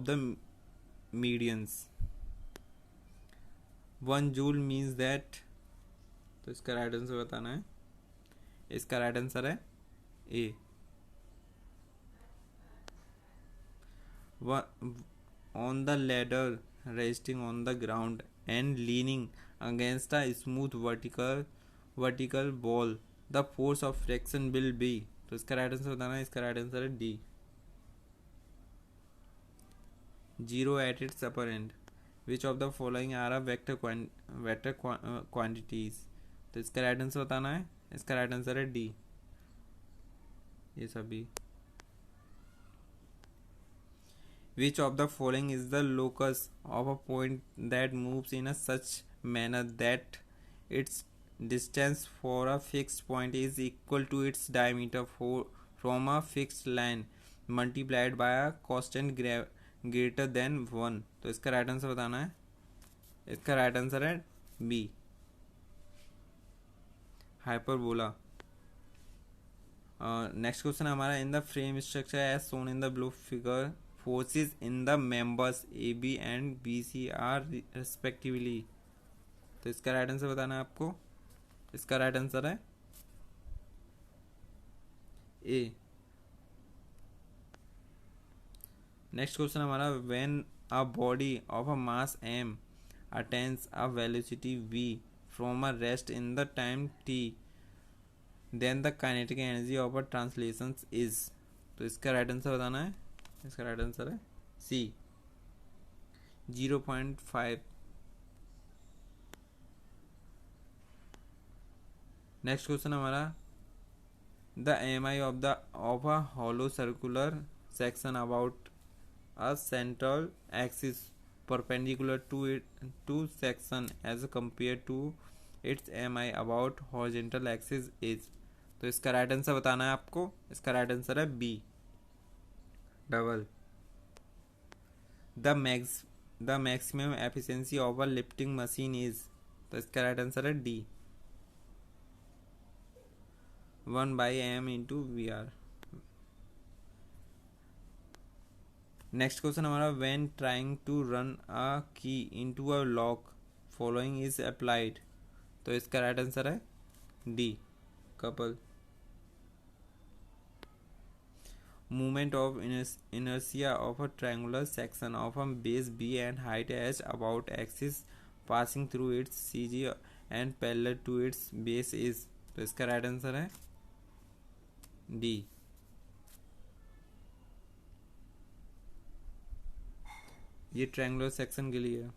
Speaker 1: the medians. 1 joule means that. तो इसका राइट आंसर बताना है. इसका राइट आंसर है ए. On the ladder resting on the ground and leaning against a smooth vertical wall, the force of friction will be. तो इसका right answer बताना है. इसका राइट आंसर है D. 0 at its upper end. Which of the following are a vector quantities? तो इसका right answer बताना है. इसका राइट आंसर है डी. ये सभी. Which of the following is the locus of a point that moves in a such manner that its distance for a fixed point is equal to its diameter from a fixed line multiplied by a constant greater than 1. तो इसका right answer बताना है. इसका right answer है B. Hyperbola. Next question हमारा in the frame structure as shown in the blue figure forces in the members AB and BC are respectively. तो इसका right answer बताना है आपको. इसका राइट आंसर है ए. नेक्स्ट क्वेश्चन हमारा when a body of a mass m attains a velocity v from a rest in the time t then the kinetic energy of a translation is. तो इसका right answer बताना है. इसका right answer है C. 0.5। Next question हमारा, the M I of a hollow circular section about a central axis perpendicular to it to section as compared to its mi about horizontal axis is। तो इसका right answer बताना है आपको। इसका right answer है B, double. The maximum efficiency of a lifting machine is. तो इसका right answer है डी, 1/m/v/r। नेक्स्ट क्वेश्चन हमारा, when trying to run a key into a lock following is applied. तो इसका राइट आंसर है D, couple. Movement of inertia of a triangular section of a base B and height h about axis passing through its CG and parallel to its base is। तो इसका right answer है D. ये triangular section के लिए है।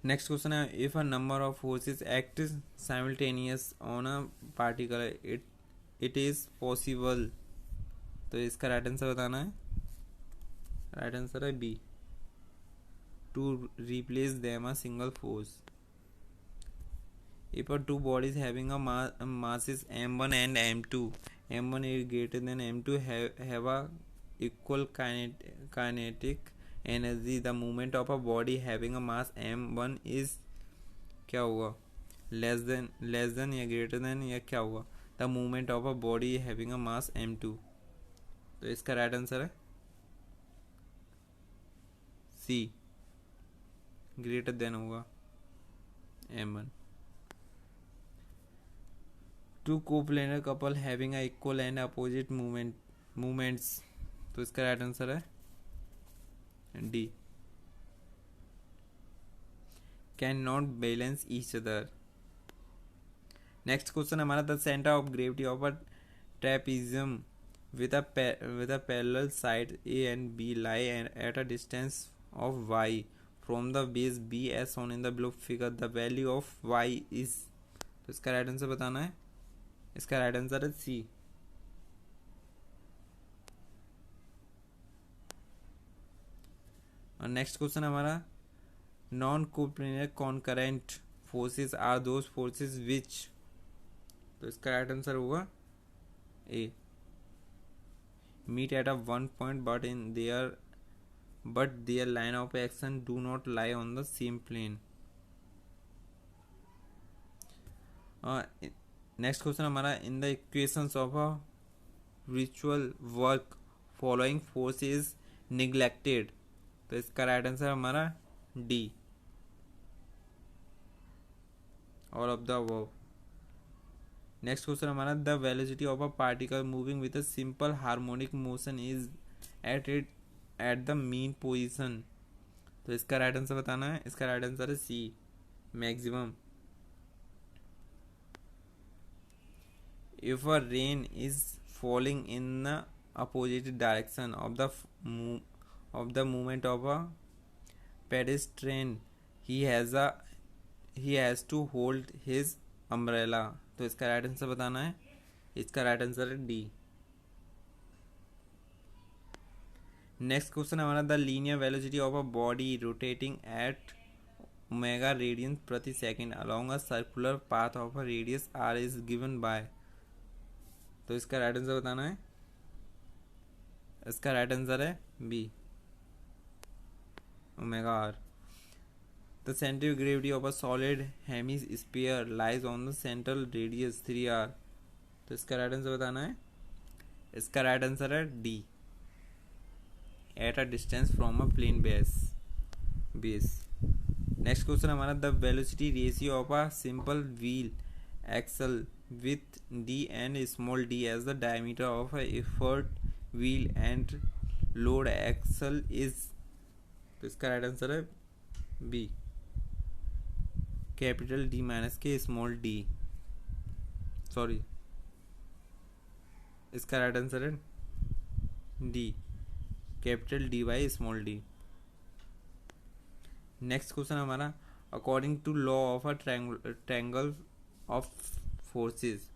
Speaker 1: Next question है, if a number of forces act simultaneous on a particle it is possible. तो इसका राइट आंसर बताना है। राइट आंसर है B, to replace them a single force. If a two bodies having a masses m1 and m2, m1 is greater than m2 have a equal kinetic energy, the movement of a body having a mass m1 is क्या हुआ, less than या greater then या क्या हुआ, the movement of a body having a mass m2। तो इसका right answer है C, greater than होगा m1। Two coplanar couple having a equal and opposite movements. तो इसका राइट आंसर है D, can not balance each other. Next question हमारा, the centre of gravity of a trapezium with a parallel side A and B lie at a distance of y from the base B as shown in the below figure, the value of y is। तो इसका right answer बताना है। इसका right answer है C. और next question हमारा, non coplanar concurrent forces are those forces which. तो इसका राइट आंसर होगा A, meet at a one point but their line of action do not lie on the same plane। Next question हमारा, in the equations of a virtual work following force is neglected. तो इसका right answer हमारा D, all of the above. Next question हमारा, the velocity of a particle moving with a simple harmonic motion is at the mean position. तो इसका right answer बताना है। इसका right answer है C, maximum. If a rain is falling in the opposite direction of the movement of a pedestrian he has to hold his umbrella. तो इसका right answer बताना है। इसका राइट आंसर है डी। नेक्स्ट क्वेश्चन हमारा, the linear velocity of a body rotating at omega radian प्रति second along a circular path of a radius R is given by. तो इसका राइट आंसर बताना है। इसका राइट आंसर है B, omega R. The center of gravity of a solid hemisphere lies on the central radius 3r। तो इसका right answer बताना है। इसका राइट आंसर है D, at a distance from a plane base. Next question हमारा, the velocity ratio of a simple wheel axle with D and small D as the diameter of a effort wheel and load axle is. तो इसका right answer है B, capital D minus के small D. इसका right answer है D, capital D by small D. Next question हमारा, according to law of a triangle of forces,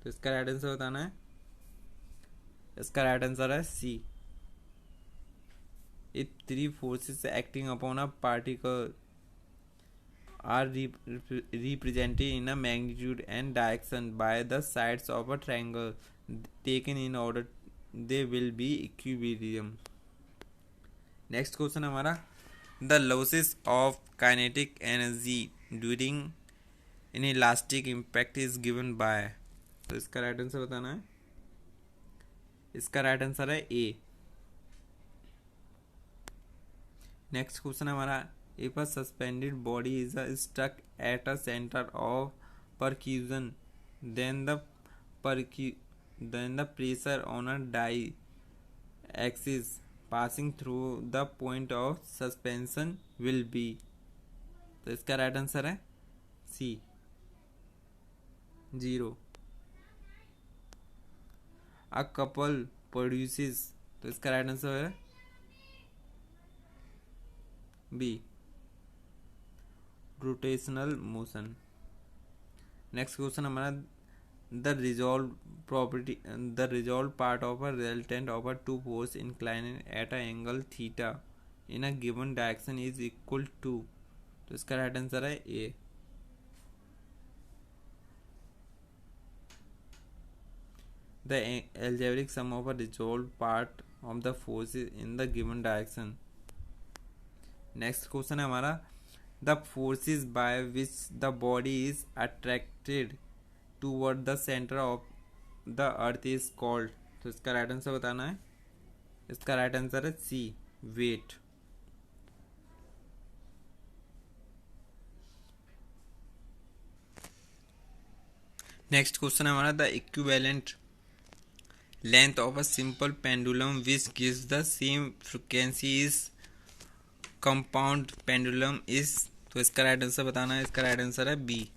Speaker 1: तो इसका right answer बताना है। इसका राइट आंसर है C. If three forces acting upon a particle are represented in a magnitude and direction by the sides of a triangle taken in order, they will be equilibrium। Next question हमारा, the losses of kinetic energy during an elastic impact is given by, तो इसका right answer बताना है। इसका right answer है A. Next question हमारा, if a suspended body is stuck at a center of percussion, then the pressure on a die axis passing through the point of suspension will be, तो इसका right answer है सी, 0। a couple produces, तो इसका right answer है B, rotational motion. Next question हमारा, the resolve part of a resultant of a two force inclined at a angle theta in a given direction is equal to, तो इसका right answer है A. The algebraic sum of a resolved part of the forces in the given direction। Next question है हमारा, the forces by which the body is attracted toward the center of the earth is called, तो इसका right answer बताना है। इसका right answer है सी, wait. Next question है हमारा, the equivalent length of a simple pendulum which gives the same frequency is compound pendulum is, तो इसका राइट आंसर बताना है। इसका राइट आंसर है B.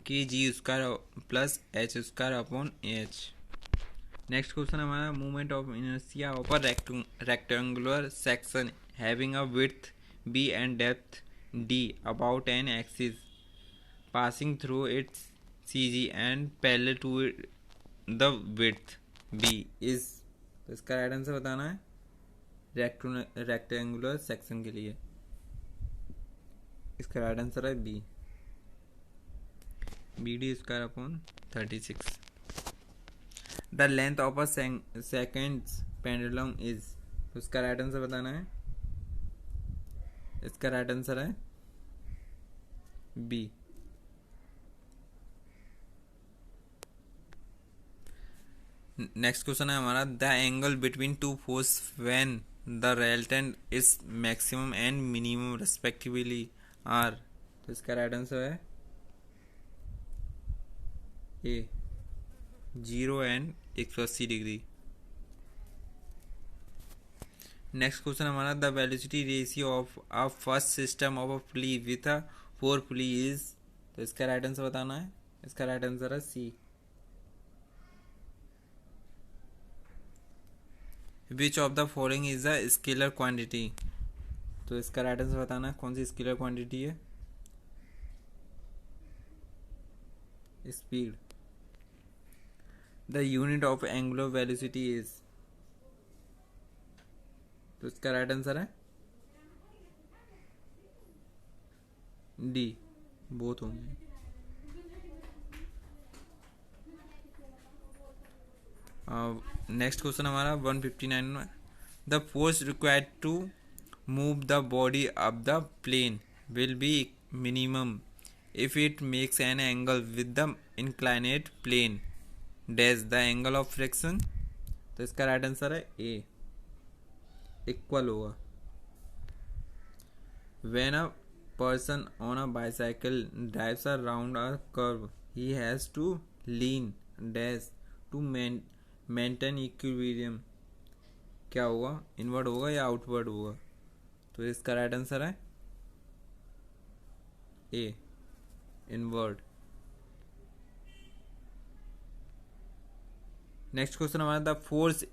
Speaker 1: K G square plus H square upon H. Next question हमारा, movement of inertia of a rectangular section having a width B and depth D about an axis passing through its C G and parallel to the width B is, तो इसका right answer बताना है rectangular section के लिए। इसका right answer है B, B D square upon 36। The length of a second pendulum is, तो इसका राइट आंसर बताना है। इसका राइट आंसर है बी। नेक्स्ट क्वेश्चन है हमारा, the angle between two force when the resultant is maximum and minimum respectively are, तो इसका राइट आंसर है A, 0 and 180 degree. Next question हमारा, the velocity ratio of a first system of a pulley with a 4 pulley is, तो इसका right answer बताना है। इसका right answer है C. Which of the following is a scalar quantity, तो इसका right answer बताना है कौन सी स्केलर क्वांटिटी है। Speed. The unit of angular velocity is, तो इसका राइट आंसर है डी, बोथ होंगे। नेक्स्ट क्वेश्चन हमारा 159, the force required to move the body up the plane will be minimum if it makes an angle with the inclined plane dash the angle of friction, तो इसका right answer है A, equal होगा। when a person on a bicycle drives around a curve he has to lean dash to maintain equilibrium, क्या होगा, inward होगा या outward होगा, तो इसका राइट आंसर है ए, इनवर्ड। नेक्स्ट क्वेश्चन हमारा, the force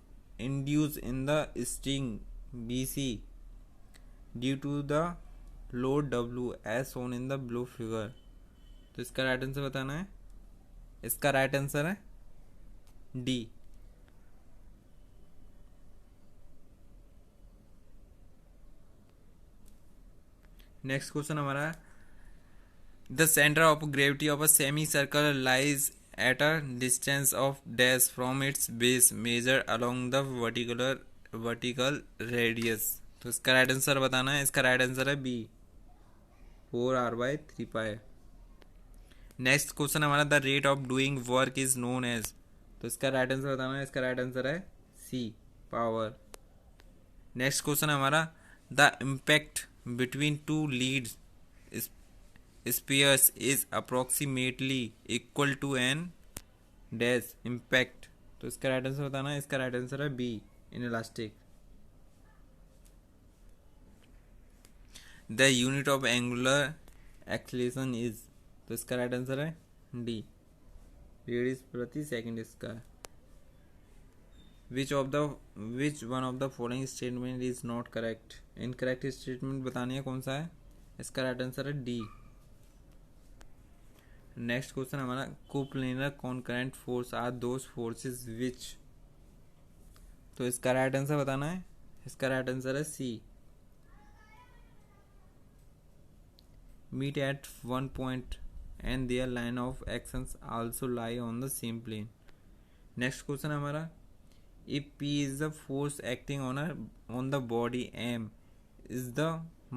Speaker 1: induce in the string BC due to the load W as shown in the blue figure. तो इसका राइट आंसर बताना है। इसका राइट आंसर है डी। नेक्स्ट क्वेश्चन हमारा, the centre of gravity of a semi circle lies at a distance of dash from its base measure along the vertical radius. तो इसका right answer बताना है। इसका राइट आंसर है B, 4r/3π। Next question हमारा, the rate of doing work is known as. तो इसका right answer बताना है। इसका राइट आंसर है सी, पावर। नेक्स्ट क्वेश्चन हमारा, the impact between two lead spheres is approximately equal to an dash impact. तो इसका राइट आंसर बताना है। इसका राइट आंसर है B, inelastic. The unit of angular acceleration is. तो इसका राइट आंसर है डी, रेडियस प्रति सेकंड इसका। Which one of the following statement is not correct. Incorrect statement बतानी है कौन सा है। इसका राइट आंसर है डी। नेक्स्ट क्वेश्चन हमारा, coplanar concurrent force are those forces which. तो इसका राइट आंसर बताना है। इसका राइट आंसर है सी, meet at one point and their line of actions also lie on the same plane। next question हमारा, if P is the force acting on the body, M is the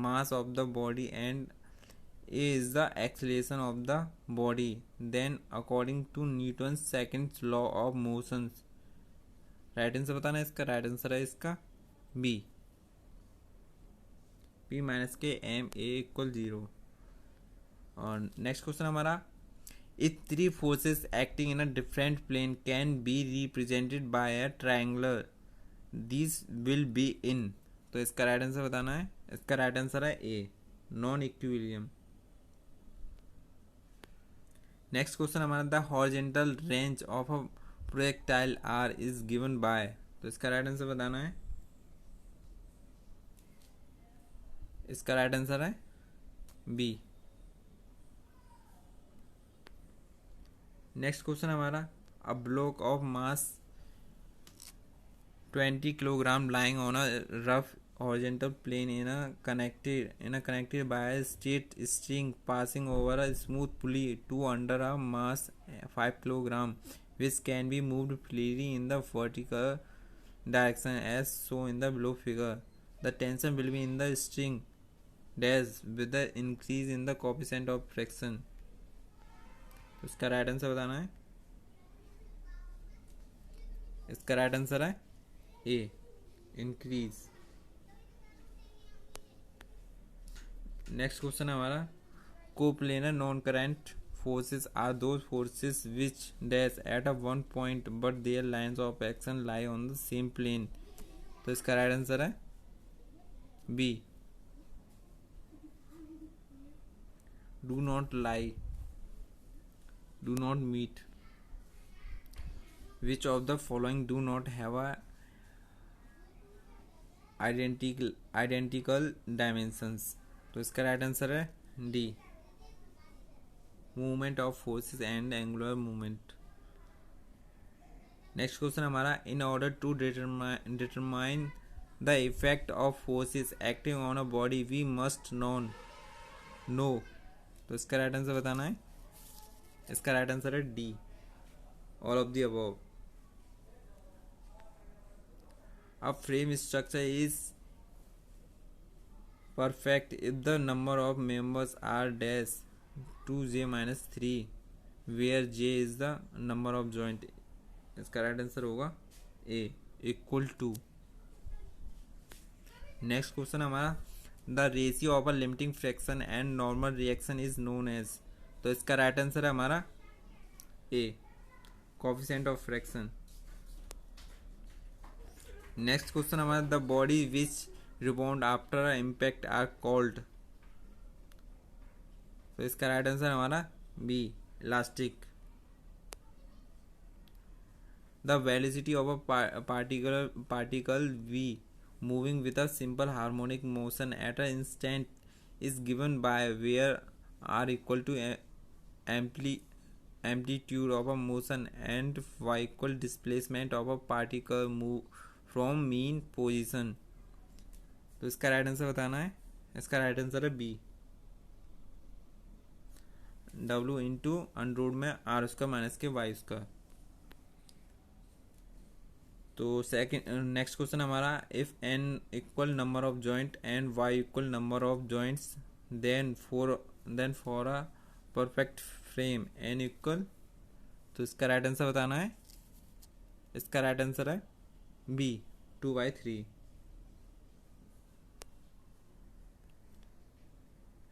Speaker 1: mass of the body and A is the acceleration of the body, then according to Newton's second law of motion। Right answer बताना है। इसका right answer है इसका B, P minus के M A equal 0। और next question हमारा, if three forces acting in a different plane can be represented by a triangular, this will be in. तो इसका राइट आंसर बताना है। इसका राइट आंसर है A, non equilibrium. Next question हमारा, the horizontal range of a projectile R is given by. तो इसका right answer बताना है। इसका राइट आंसर है बी। नेक्स्ट क्वेश्चन हमारा, a block of mass 20 kilogram lying on a rough horizontal plane in a connected by a straight string passing over a smooth pulley to under a mass 5 kilogram which can be moved freely in the vertical direction as shown in the below figure। The tension will be in the string dash with the increase in the coefficient of friction। तो इसका right answer बताना है। इसका right answer है ए, increase. Next question हमारा, coplanar non current forces are those forces which dash at a one point but their lines of action lie on the same plane। तो इसका right answer है B, do not lie, do not meet। which of the following do not have a identical dimensions। तो इसका right answer है D, movement of forces and angular movement. Next question हमारा, in order to determine the effect of forces acting on a body we must know. तो इसका right answer बताना है। इसका right answer है D, all of the above. A frame structure is perfect if the number of members are dash 2j-3 where j is the number of joint. इसका right answer होगा A, equal to. Next question हमारा, the ratio of a limiting fraction and normal reaction is known as. तो इसका right answer है हमारा A, coefficient of fraction. Next question हमारा, the body which rebound after impact are called. तो इसका right answer हमारा B, elastic. The velocity of a particle v moving with a simple harmonic motion at an instant is given by where r equal to amplitude of a motion and y equal displacement of a particle move from mean position. तो इसका right answer बताना है. इसका right answer है B. W into under में R उसका minus के Y उसका. तो सेकंड नेक्स्ट क्वेश्चन हमारा, if n equal number of joint and y equal number of joints then for a perfect frame n equal. तो इसका right answer बताना है. इसका राइट आंसर है बी 2/3.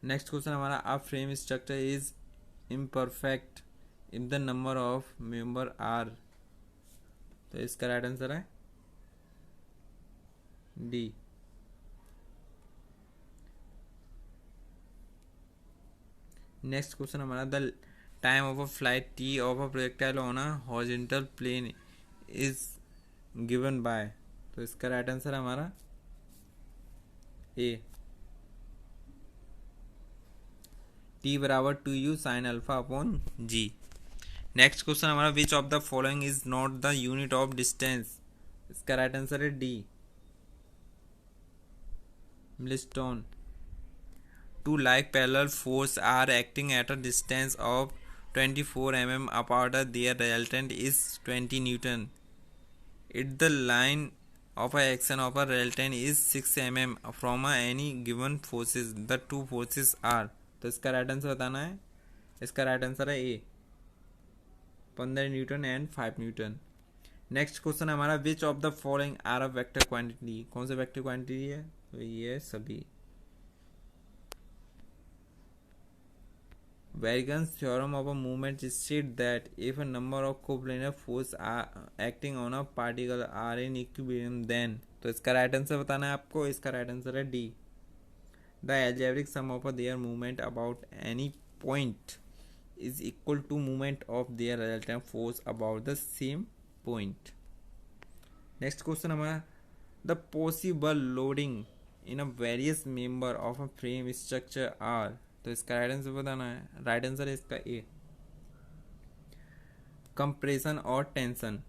Speaker 1: नेक्स्ट क्वेश्चन हमारा, a frame structure is imperfect if the number of member are. तो इसका right answer है डी. नेक्स्ट क्वेश्चन हमारा, the time of a flight T of a projectile on a horizontal plane is given by. तो इसका right answer है हमारा ए. T बराबर 2u sine alpha upon G. Next question हमारा, which of the following is not the unit of distance. इसका right answer है D milestone. Two like parallel force are acting at a distance of 24 mm apart, their resultant is 20 Newton. If the line of action of a resultant is 6 mm from any given forces, the two forces are. तो इसका right answer बताना है. इसका right answer है A 15 newton and 5 newton. Next question हमारा, which of the following are a vector quantity. कौन सा vector quantity है. तो ये सभी. Variance theorem of a movement states that if a number of coplanar forces are acting on a particle are in equilibrium, then. तो इसका right answer बताना है आपको. इसका राइट आंसर है D. The algebraic sum of their movement about any point is equal to movement of their resultant force about the same point. Next question हमारा, the possible loading in a various member of a frame structure are. तो इसका right answer बताना है. Right answer है इसका ए compression और tension.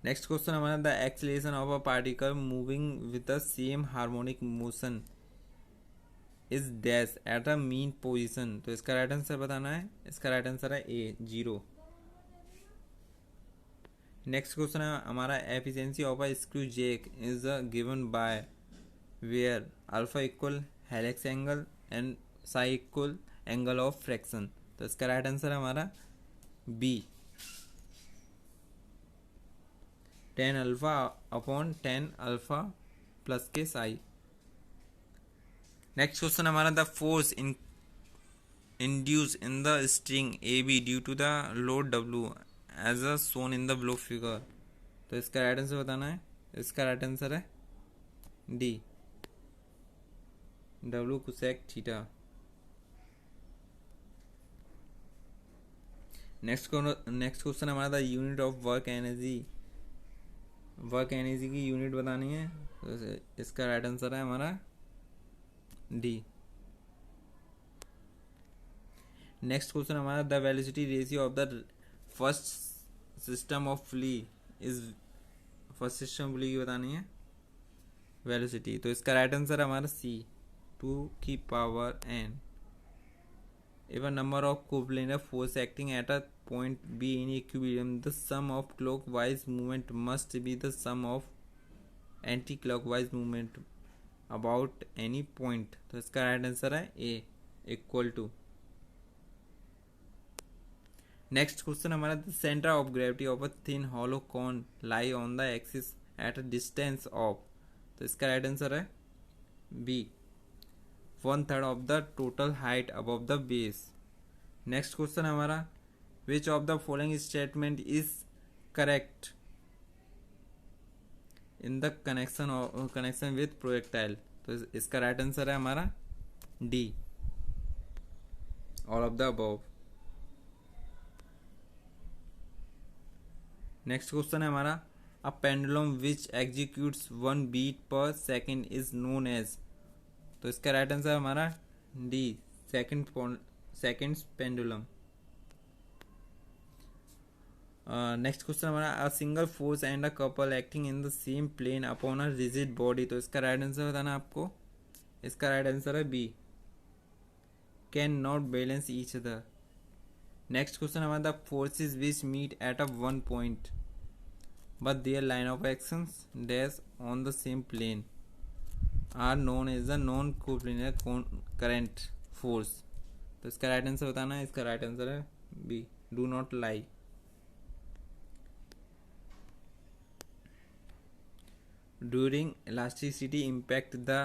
Speaker 1: Next question हमारा, the acceleration of a particle moving with the same harmonic motion is dash at a mean position. तो इसका राइट आंसर बताना है. इसका राइट आंसर है ए 0. नेक्स्ट क्वेश्चन है हमारा, efficiency of a screw jack is given by where alpha equal helix angle and psi equal angle of fraction. तो इसका राइट आंसर है हमारा B 10 alpha upon 10 alpha plus के psi. Next question हमारा, the force induce in the string A B due to the load W as a shown in the below figure. तो इसका right answer बताना है. इसका right answer है D W cosec theta. Next question हमारा, the unit of work energy की unit बतानी है. तो इसका राइट आंसर है हमारा डी. नेक्स्ट क्वेश्चन हमारा, the velocity ratio of the first system of pulley की बतानी है वेलोसिटी. तो इसका राइट आंसर हमारा सी 2 की power n. If a number of coplanar force acting at a point B in equilibrium, the sum of clockwise movement must be the sum of anti-clockwise movement about any point. तो इसका right answer है A equal to. Next question हमारा, the centre of gravity of a thin hollow cone lie on the axis at a distance of. तो इसका right answer है B 1/3 of the total height above the base. Next question हमारा, which of the following statement is correct in the connection with projectile. तो इसका right answer है हमारा D all of the above. Next question है हमारा, a pendulum which executes 1 beat per second is known as. तो इसका right answer हमारा D, seconds pendulum. Next question हमारा, a single force and a couple acting in the same plane upon a rigid body. तो इसका right answer बताना आपको। इसका right answer है B, can not balance each other. Next question हमारा, the forces which meet at a one point but there line of actions dash on the same plane are known as the non coplanar current force. तो इसका right answer बताना है। इसका right answer है B, do not lie. During elasticity impact, the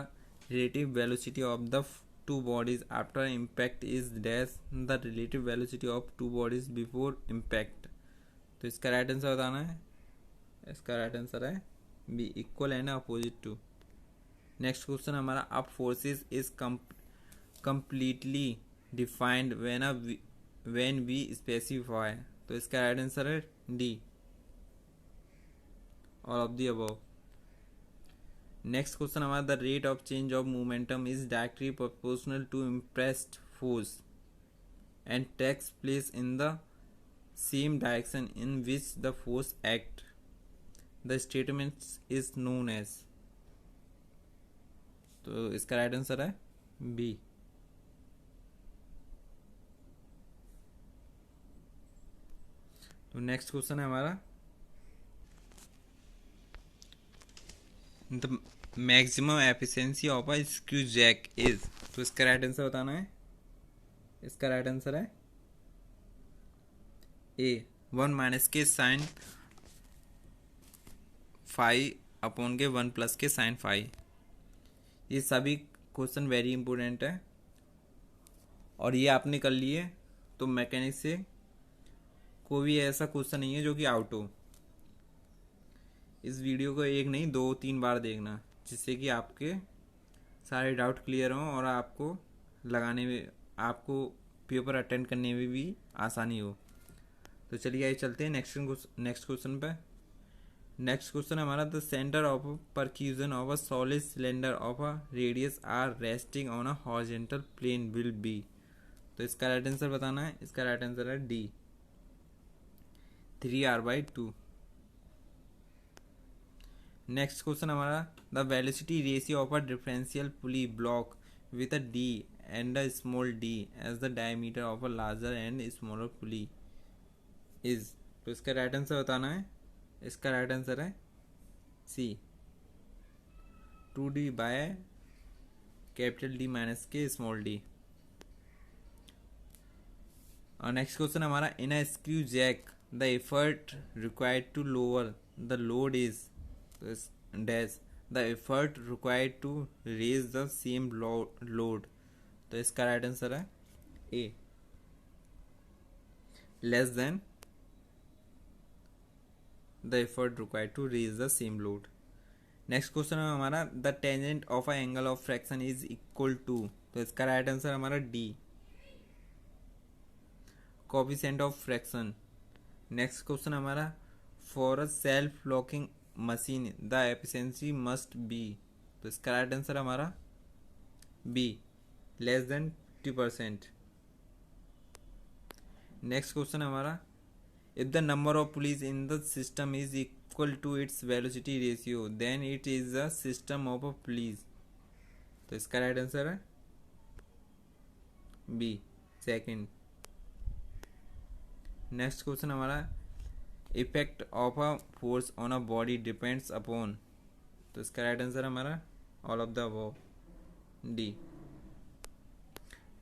Speaker 1: relative velocity of the two bodies after impact is dash the relative velocity of two bodies before impact। तो इसका right answer बताना है। इसका right answer है B, equal and opposite to. Next question हमारा, अब forces is completely defined when we specify. तो इसका राइट आंसर है D, all of the above. Next question हमारा, the rate of change of momentum is directly proportional to impressed force and takes place in the same direction in which the force act. The statement is known as. तो इसका right answer है B. तो next question है हमारा, the maximum efficiency of a screw jack is. तो इसका right answer बताना है। इसका राइट आंसर है ए, 1 माइनस के साइन फाइव अपॉन के 1 प्लस के साइन फाइव। ये सभी क्वेश्चन वेरी इंपॉर्टेंट है और ये आपने कर लिए तो मैकेनिक्स से कोई भी ऐसा क्वेश्चन नहीं है जो कि आउट हो। इस वीडियो को एक नहीं 2-3 बार देखना, जिससे कि आपके सारे डाउट क्लियर हों और आपको लगाने में, आपको पेपर अटेंड करने में भी आसानी हो। तो चलिए आइए चलते हैं नेक्स्ट क्वेश्चन पे। नेक्स्ट क्वेश्चन हमारा, the centre of percussion of a solid cylinder of a radius R resting on a horizontal plane will be. तो इसका राइट आंसर बताना है। इसका राइट आंसर है डी, 3r/2। नेक्स्ट क्वेश्चन हमारा, the velocity ratio of a differential pulley block with a D and a small D as the diameter of a larger and smaller pulley is. तो इसका right answer बताना है। इसका right answer है C, 2d by capital D minus के small D. और next question हमारा, in a screw jack the effort required to lower the load is dash the effort required to raise the same load. तो इसका right answer है A, less than the effort required to raise the same load. Next question है हमारा, the tangent of a angle of fraction is equal to. तो इसका right answer हमारा D, coefficient of fraction. Next question हमारा, for a self locking machine the efficiency must be. तो इसका right answer हमारा B, less than 50%। Next question हमारा, if the number of pulleys in the system is equal to its velocity ratio then it is a system of a pulleys. तो इसका right answer है B, second. Next question हमारा, effect of a force on a body depends upon. तो इसका right answer हमारा all of the above, D.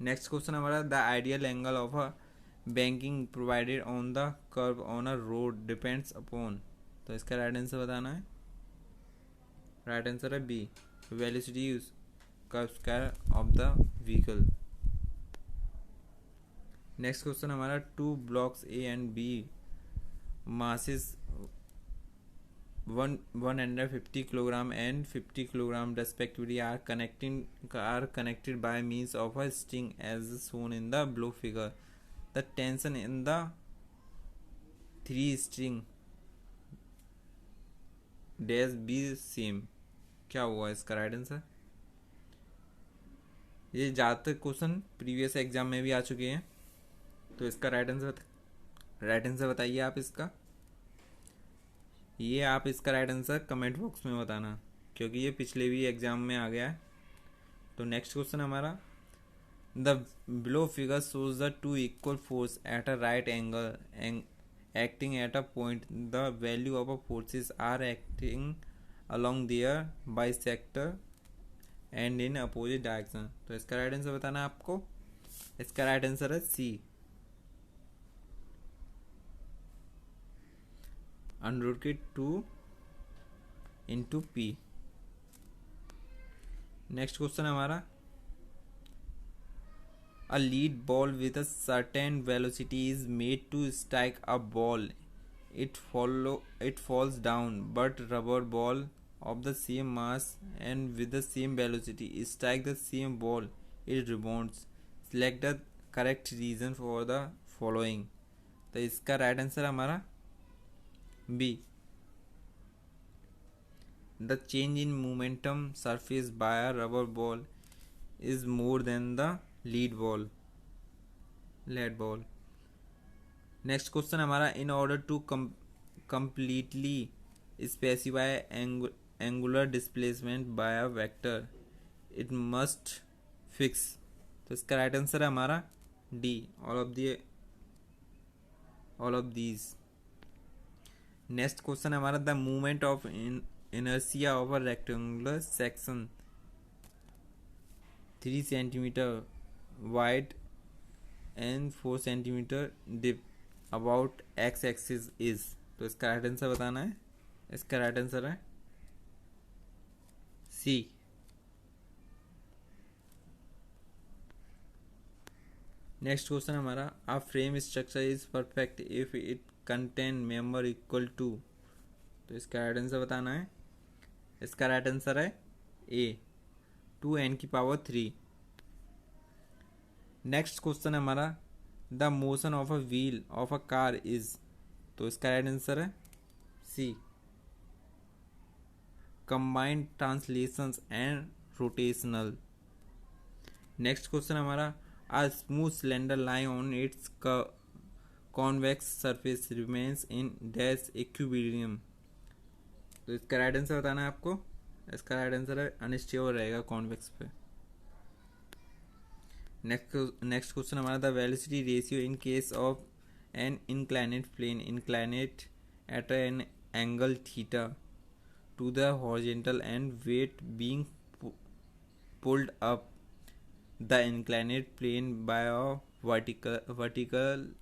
Speaker 1: Next question हमारा, the ideal angle of a banking provided on the curve on a road depends upon. तो इसका right answer बताना है। Right answer है B, velocity curve square of the vehicle. Next question हमारा, 2 blocks A and B masses 150 kilogram and 50 kilogram respectively are connected by means of a string as shown in the below figure. The tension in the three string dash B same, क्या हुआ इसका right answer? ये ज़्यादातर question previous exam में भी आ चुके हैं, तो इसका राइट आंसर बताइए आप इसका। ये आप इसका राइट आंसर कमेंट बॉक्स में बताना, क्योंकि ये पिछले भी एग्जाम में आ गया है। तो नेक्स्ट क्वेश्चन हमारा, the below figure shows the two equal force at a right angle acting at a point. The value of a forces are acting along their bisector and in opposite direction. तो इसका right answer बताना आपको। इसका right answer है सी, √2 into P. Next question हमारा, a lead ball with a certain velocity is made to strike a ball. It falls down, but rubber ball of the same mass and with the same velocity strike the same ball. It rebounds. Select the correct reason for the following. तो इसका right answer हमारा B, the change in momentum surfaced by a rubber ball is more than the lead ball. Next question हमारा, in order to completely specify angular displacement by a vector it must fix. तो इसका right answer है हमारा D, all of these. Next question हमारा, the movement of inertia of a rectangular section 3 centimeter wide and 4 centimeter deep about x axis is. तो इसका right answer बताना है। इसका राइट आंसर है सी। नेक्स्ट क्वेश्चन हमारा, a frame structure is perfect if it contain member equal to. तो इसका right answer बताना है। इसका राइट आंसर है ए, 2n⁻3। नेक्स्ट क्वेश्चन हमारा, the motion of a wheel of a car is. तो इसका राइट आंसर है C, combined translations and rotational. Next question हमारा, a smooth slender line on its convex surface remains in dash equilibrium. तो इसका right answer बताना है आपको। इसका राइट आंसर है अनस्टेबल रहेगा कॉन्वेक्स पे। नेक्स्ट क्वेश्चन हमारा, the velocity ratio in case of an inclined plane इंक्लाइनेट at an angle theta to the horizontal and weight being pulled up the inclined plane by a vertical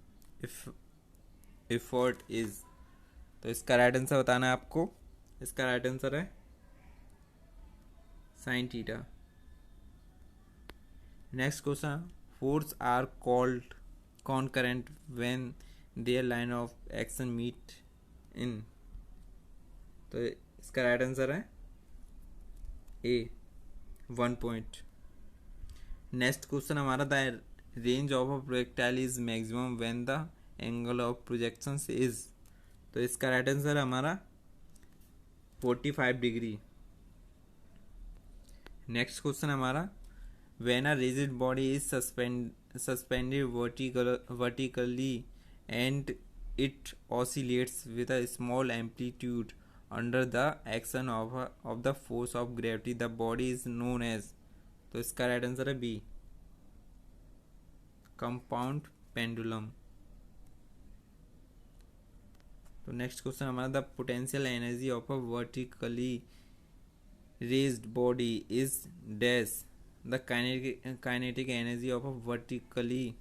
Speaker 1: effort is. तो इसका right answer बताना है आपको। इसका right answer है sine theta. Next question, force are called concurrent when their line of action meet in. तो इसका right answer है ए, 1 पॉइंट। नेक्स्ट क्वेश्चन हमारा, the range of a projectile is maximum when the angle of projection is. तो इसका right answer है हमारा 45 degree. Next question हमारा, when a rigid body is suspended vertically and it oscillates with a small amplitude under the action of the force of gravity the body is known as. तो इसका right answer है B, compound pendulum. तो next question हमारा, the potential energy of a vertically raised body is dash the kinetic energy of a vertically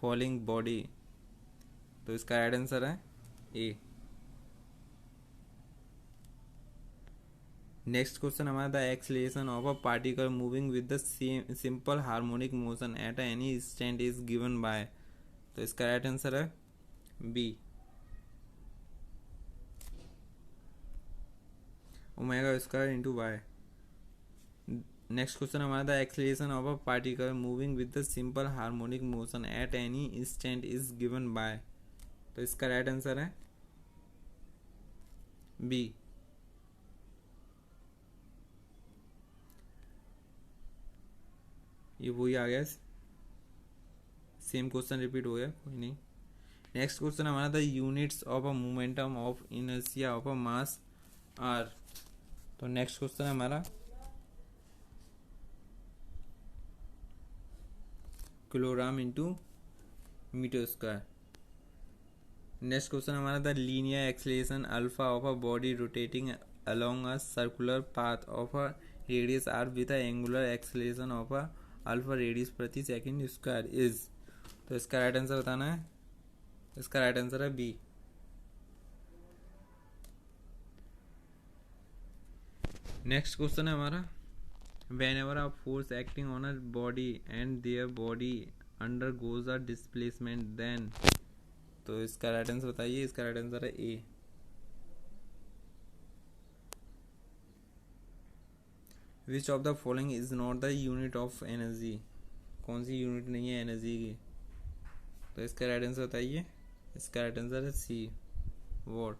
Speaker 1: falling body. तो इसका right answer है A. Next question हमारा, the acceleration of a particle moving with the simple harmonic motion at any instant is given by. तो इसका right answer है B, omega square into Y. Next question हमारा, the acceleration of a particle moving with the simple harmonic motion at any instant is given by. तो इसका right answer है B, ये वही आ गया, सेम क्वेश्चन रिपीट हो गया, कोई नहीं। नेक्स्ट क्वेश्चन हमारा the units of a momentum of inertia of a mass are. तो नेक्स्ट क्वेश्चन है हमारा kilogram into metre square. Next question हमारा the linear acceleration alpha of a body rotating along a circular path of a radius r with a angular acceleration of a alpha radius प्रति second square is. तो इसका right answer बताना है, इसका right answer है B. Next question है हमारा whenever a force acting on a body and their body undergoes a displacement then। तो इसका राइट आंसर बताइए, इसका राइट आंसर है A. Which of the following is not the unit of energy. कौन सी unit नहीं है एनर्जी की। तो इसका राइट आंसर बताइए, इसका राइट आंसर है सी, वॉट,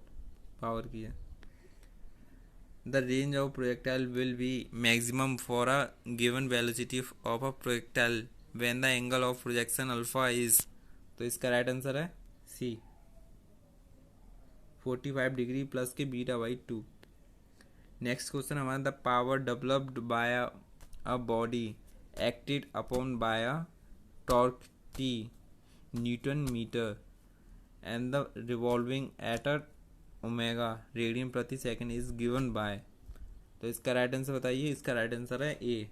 Speaker 1: पावर की है। The range of projectile will be maximum for a given velocity of a projectile when the angle of projection alpha is. तो इसका राइट आंसर है सी, 45 डिग्री प्लस के beta by 2। Next question हमारा the power developed by a body acted upon by a torque T newton metre and the revolving at a omega radian प्रति second is given by. तो इसका right answer बताइए, इसका right answer है A.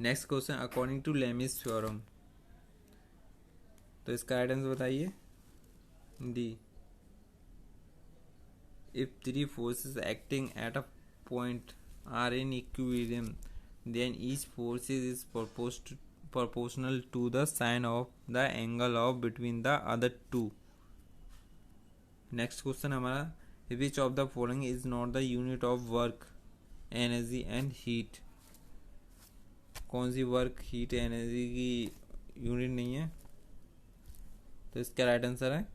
Speaker 1: Next question according to Lami's theorem. तो इसका right answer बताइए, D. If three forces acting at a point are in equilibrium, then each force is proportional to the sine of the angle of between the other two. Next question हमारा which of the following is not the unit of work, energy and heat। कौन सी work, heat, energy की unit नहीं है। तो इसका right answer है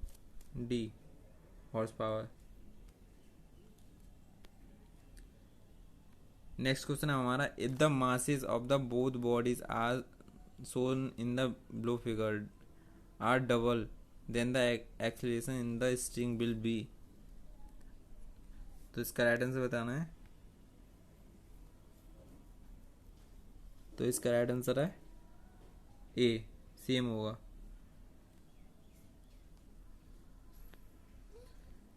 Speaker 1: D, horse power. Next question है हमारा if the masses of the both bodies are shown in the below figure are double then the acceleration in the string will be। तो इसका right answer बताना है, तो इसका right answer है A, same होगा।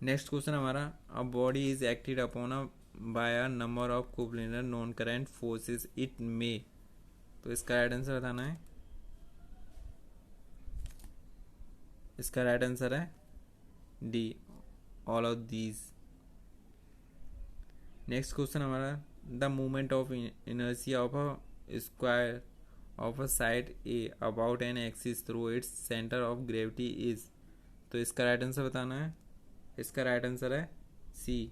Speaker 1: नेक्स्ट क्वेश्चन हमारा a body is acted upon a by a number of coplanar non current forces it may. तो इसका राइट आंसर बताना है, इसका राइट आंसर है D, all of these. Next question हमारा the movement of inertia of a square of a side A about an axis through its centre of gravity is. तो इसका right answer बताना है, इसका राइट आंसर है सी,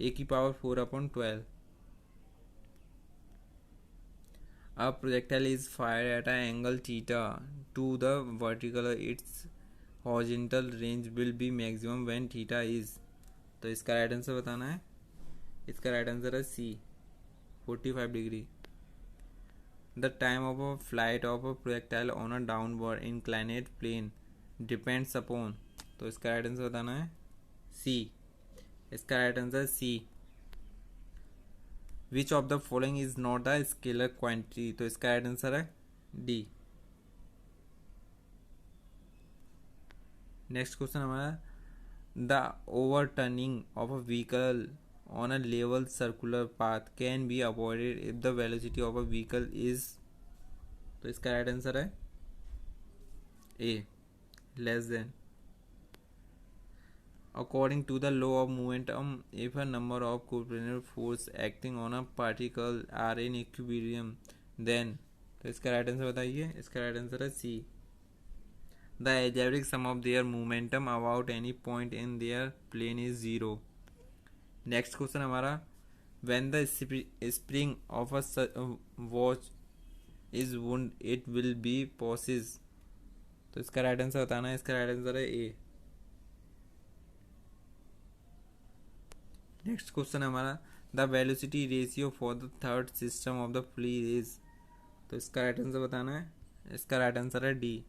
Speaker 1: ए की power 4/12। A projectile is fired at an angle theta to the vertical. Its horizontal range will be maximum when theta is। तो इसका right answer बताना है, इसका राइट आंसर है C, 45 degree. The time of a flight of a projectile on a downward inclined plane depends upon। तो इसका right answer बताना है सी, इसका right answer C. Which of the following is not the scalar quantity. तो इसका right answer है D. Next question हमारा the overturning of a vehicle on a level circular path can be avoided if the velocity of a vehicle is. तो इसका right answer है A, less than. According to the law of momentum, if a number of coplanar force acting on a particle are in equilibrium, then। तो इसका right answer बताइए, इसका right answer है सी, the algebraic sum of their momentum about any point in their plane is 0। Next question हमारा when the spring of a watch is wound it will be pauses। तो इसका right answer बताना है, इसका right answer है A. Next question हमारा the velocity ratio for the third system of the fleet is. तो इसका राइट आंसर बताना है। इसका राइट आंसर है डी।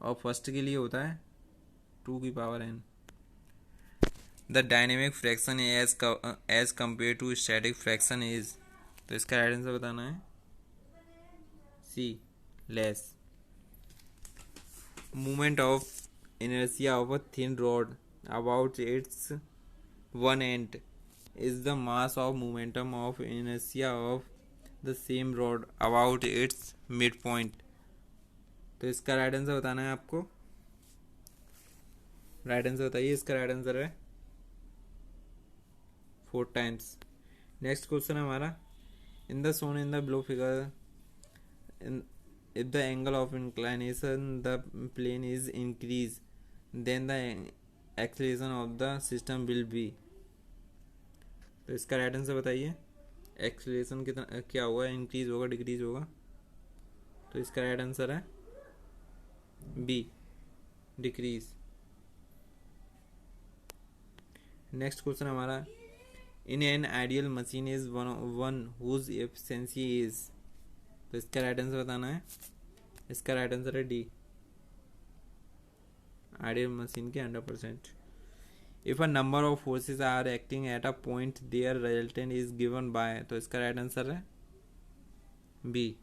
Speaker 1: और फर्स्ट के लिए होता है 2n। The dynamic friction as compared to static friction is. तो इसका राइट आंसर बताना है C, less. Movement of inertia of a thin rod about its one end is the mass of momentum of inertia of the same rod about its midpoint। तो इसका right answer बताना है आपको। Right answer बताइए। इसका right answer है 4 times. Next question है हमारा, in the shown in the below figure if the angle of inclination the plane is increased then the acceleration of the system will be। तो इसका right answer बताइए। Acceleration कितना क्या होगा, increase होगा decrease होगा? तो इसका राइट आंसर है बी, डिक्रीज। नेक्स्ट क्वेश्चन हमारा, in an ideal machine is one whose efficiency is. तो इसका राइट आंसर बताना है। इसका राइट आंसर है डी, आइडियल मशीन के 100%। If a number of forces are acting at a point their resultant is given by. तो इसका right answer है B.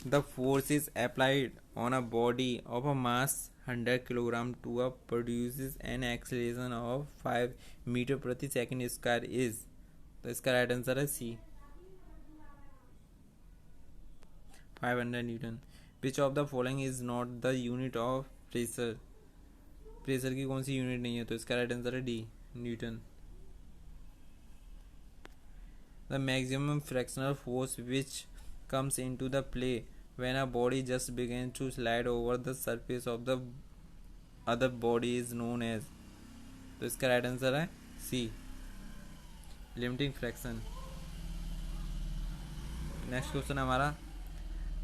Speaker 1: The force is applied on a body of a mass 100 kilogram to a produces an acceleration of 5 metre प्रति second square is. तो इसका right answer है C, 500 newton. Which of the following is not the unit of pressure. Pressure की कौन सी unit नहीं है? तो इसका राइट आंसर है D, newton. The maximum fractional force which comes into the play when a body just begin to slide over the surface of the other body is known as. तो इसका right answer है सी, limiting fraction. Next question हमारा,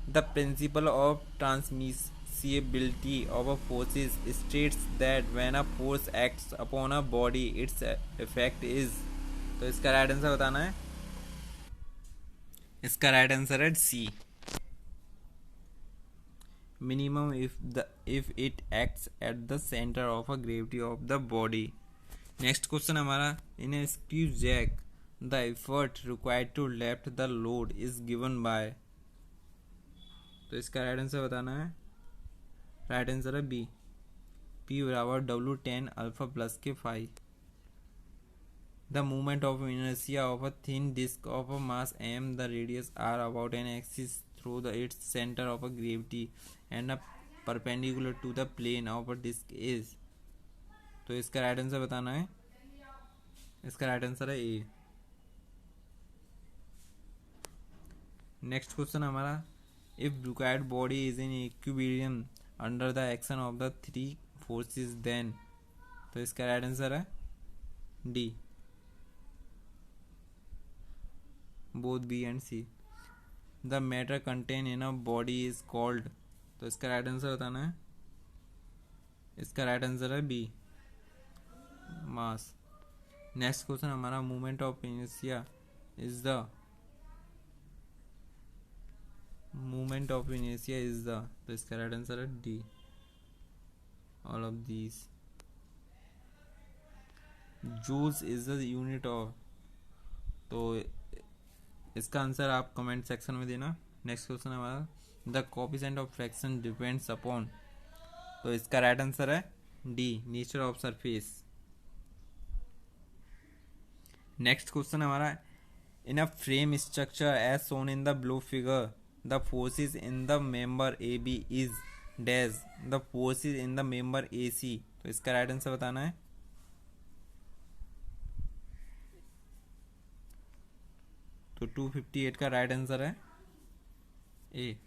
Speaker 1: the principle of transmissibility of a force states that when a force acts upon a body its effect is। तो इसका right answer बताना है। इसका right answer है सी, minimum if it acts at the center of a gravity of the body। Next question हमारा, in a screw jack the effort required to lift the load is given by. तो इसका right answer बताना है। Right answer है B, P बराबर W10 alpha plus के 5। The movement of inertia of a thin disc of a mass m the radius r about an axis through the its centre of a gravity and a perpendicular to the plane of a disc is. तो इसका right answer बताना है। इसका right answer है A. Next question हमारा, if required body is in equilibrium under the action of the three forces then। तो इसका right answer है D, both B and C। the matter contained in a body is called। तो इसका right answer बताना है। इसका right answer है B, mass. Next question हमारा, movement of inertia is the movement of inertia is the. तो इसका right answer है D, all of these. Joules is the unit of. तो इसका आंसर आप कमेंट सेक्शन में देना। नेक्स्ट क्वेश्चन हमारा, the coefficient of fraction depends upon. तो इसका राइट आंसर है D, nature of surface. Next question हमारा, in a frame structure as shown in the blue figure the forces in the member AB is dash the forces in the member AC। तो इसका right answer बताना है। तो 258 का right answer है ए,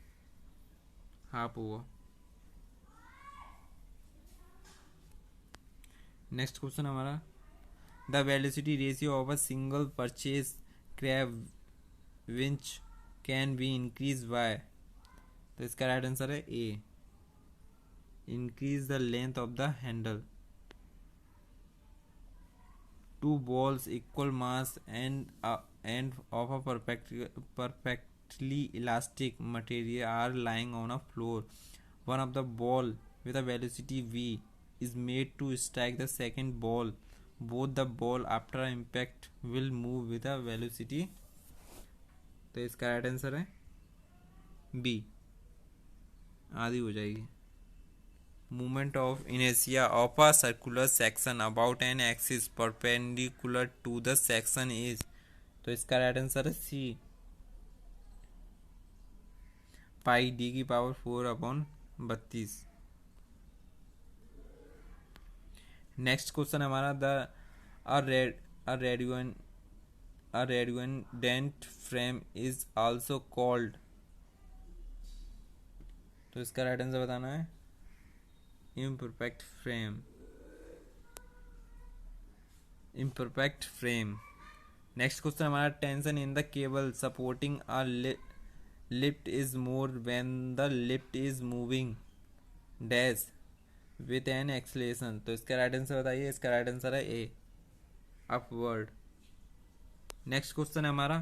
Speaker 1: half हुआ। Next question हमारा, the velocity ratio of a single purchase crab winch can be increase by. तो इसका राइट आंसर है ए, increase the length of the handle. Two balls equal mass and of a perfectly elastic material are lying on a floor. One of the ball with a velocity v is made to strike the second ball. Both the ball after impact will move with a velocity. तो इसका right answer है B, आधी हो जाएगी. Movement of inertia of a circular section about an axis perpendicular to the section is. तो इसका right answer है सी, पाई D की पावर 4/32. नेक्स्ट क्वेश्चन हमारा a redundant frame is also called. तो इसका राइट आंसर बताना है imperfect frame. नेक्स्ट क्वेश्चन हमारा tension in the cable supporting a lift is more when the lift is moving dash with an acceleration. तो इसका right answer बताइए. इसका right answer है ए, अपवर्ड. नेक्स्ट क्वेश्चन है हमारा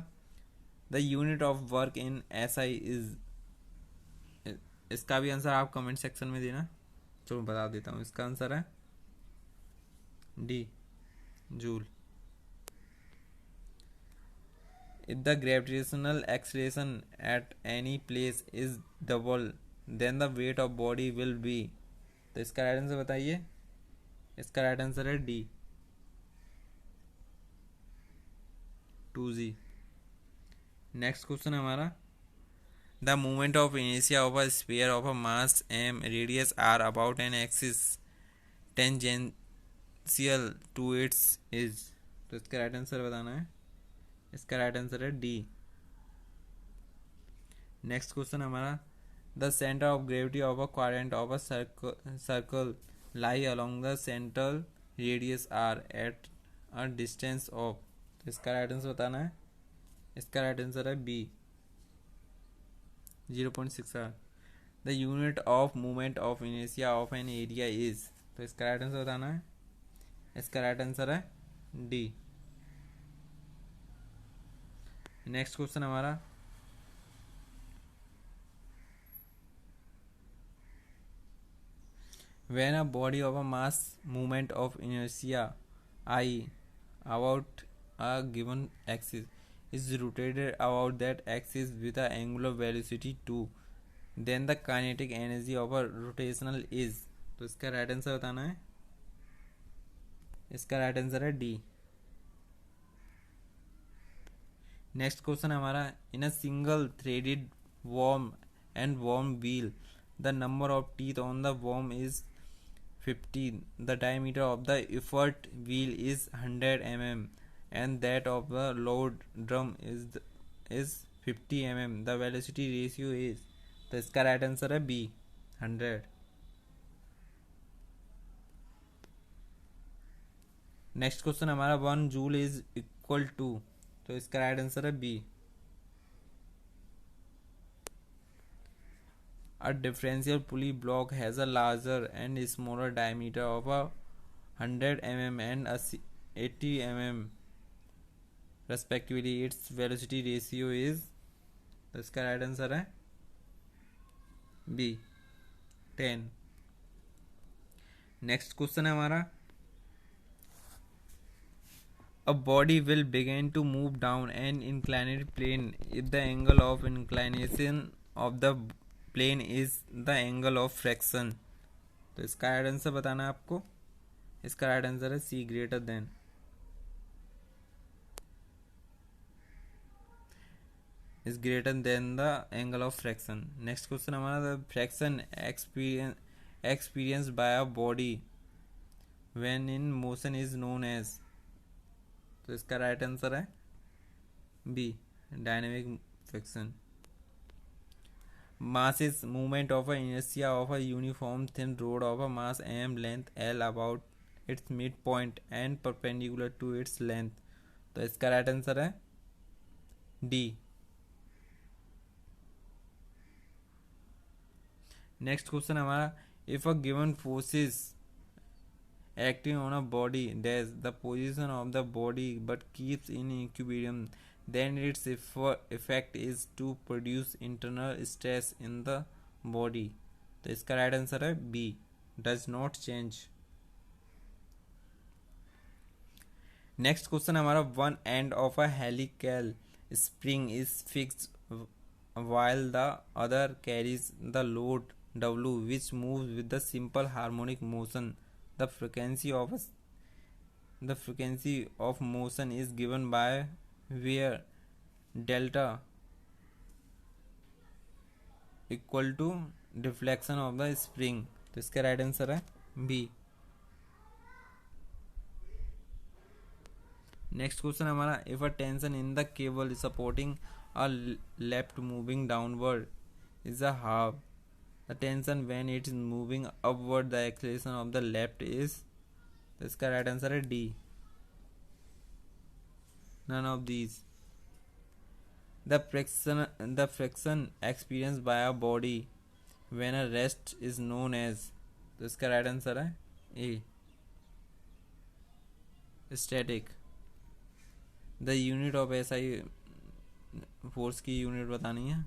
Speaker 1: the unit of work in SI is. इसका भी answer आप कमेंट सेक्शन में देना. चलो बता देता हूँ. इसका आंसर है D, joule. If the gravitational acceleration at any place is double, then the weight of body will be. तो इसका राइट आंसर बताइए. इसका राइट आंसर है डी, 2g. नेक्स्ट क्वेश्चन हमारा the movement of inertia of a sphere of a mass m radius r about an axis tangential to its is. तो इसका right answer बताना है. इसका राइट आंसर है डी. नेक्स्ट क्वेश्चन हमारा the centre of gravity of a quadrant of a circle lie along the central radius R at a distance of. तो इसका right answer बताना है. इसका राइट आंसर है B, 0.6r. The unit of movement of inertia of an area is. तो इसका right answer बताना है. इसका राइट आंसर है डी. नेक्स्ट क्वेश्चन हमारा when a body of a mass movement of inertia I about a given axis is rotated about that axis with a angular velocity 2, then the kinetic energy of a rotational is. तो इसका right answer बताना है. इसका right answer है D. Next question हमारा in a single threaded worm and worm wheel the number of teeth on the worm is 15. The diameter of the effort wheel is 100 mm and that of the load drum is 50 mm. The velocity ratio is. तो इसका right answer है B, 100. Next question हमारा 1 joule is equal to. तो इसका right answer है B. A differential pulley block has a larger and smaller diameter of 100 mm and 80 mm respectively. Its velocity ratio is. तो इसका right answer है B, 10. Next question है हमारा a body will begin to move down an inclined plane if the angle of inclination of the plane is the angle of fraction. तो इसका right answer बताना है आपको. इसका राइट आंसर है C, greater than. Is greater than the angle of fraction. Next question हमारा the friction experience by a body when in motion is known as. तो इसका राइट आंसर है B, dynamic friction. Mass is movement of a inertia of a uniform thin rod of a mass m length l about its midpoint and perpendicular to its length. तो इसका right answer है D. Next question हमारा If a given force is acting on a body dash the position of the body but keeps in equilibrium, then its effect is to produce internal stress in the body. तो इसका right answer है B, does not change. Next question हमारा, one end of a helical spring is fixed while the other carries the load W which moves with the simple harmonic motion. The frequency of motion is given by where delta equal to deflection of the spring. तो इसका right answer है B. Next question हमारा, if a tension in the cable supporting a left moving downward is a half the tension when it is moving upward the acceleration of the left is. तो इसका right answer है D, none of these. The friction experienced by a body when a rest is known as. तो इसका right answer है A, static. The unit of SI, force की unit बतानी है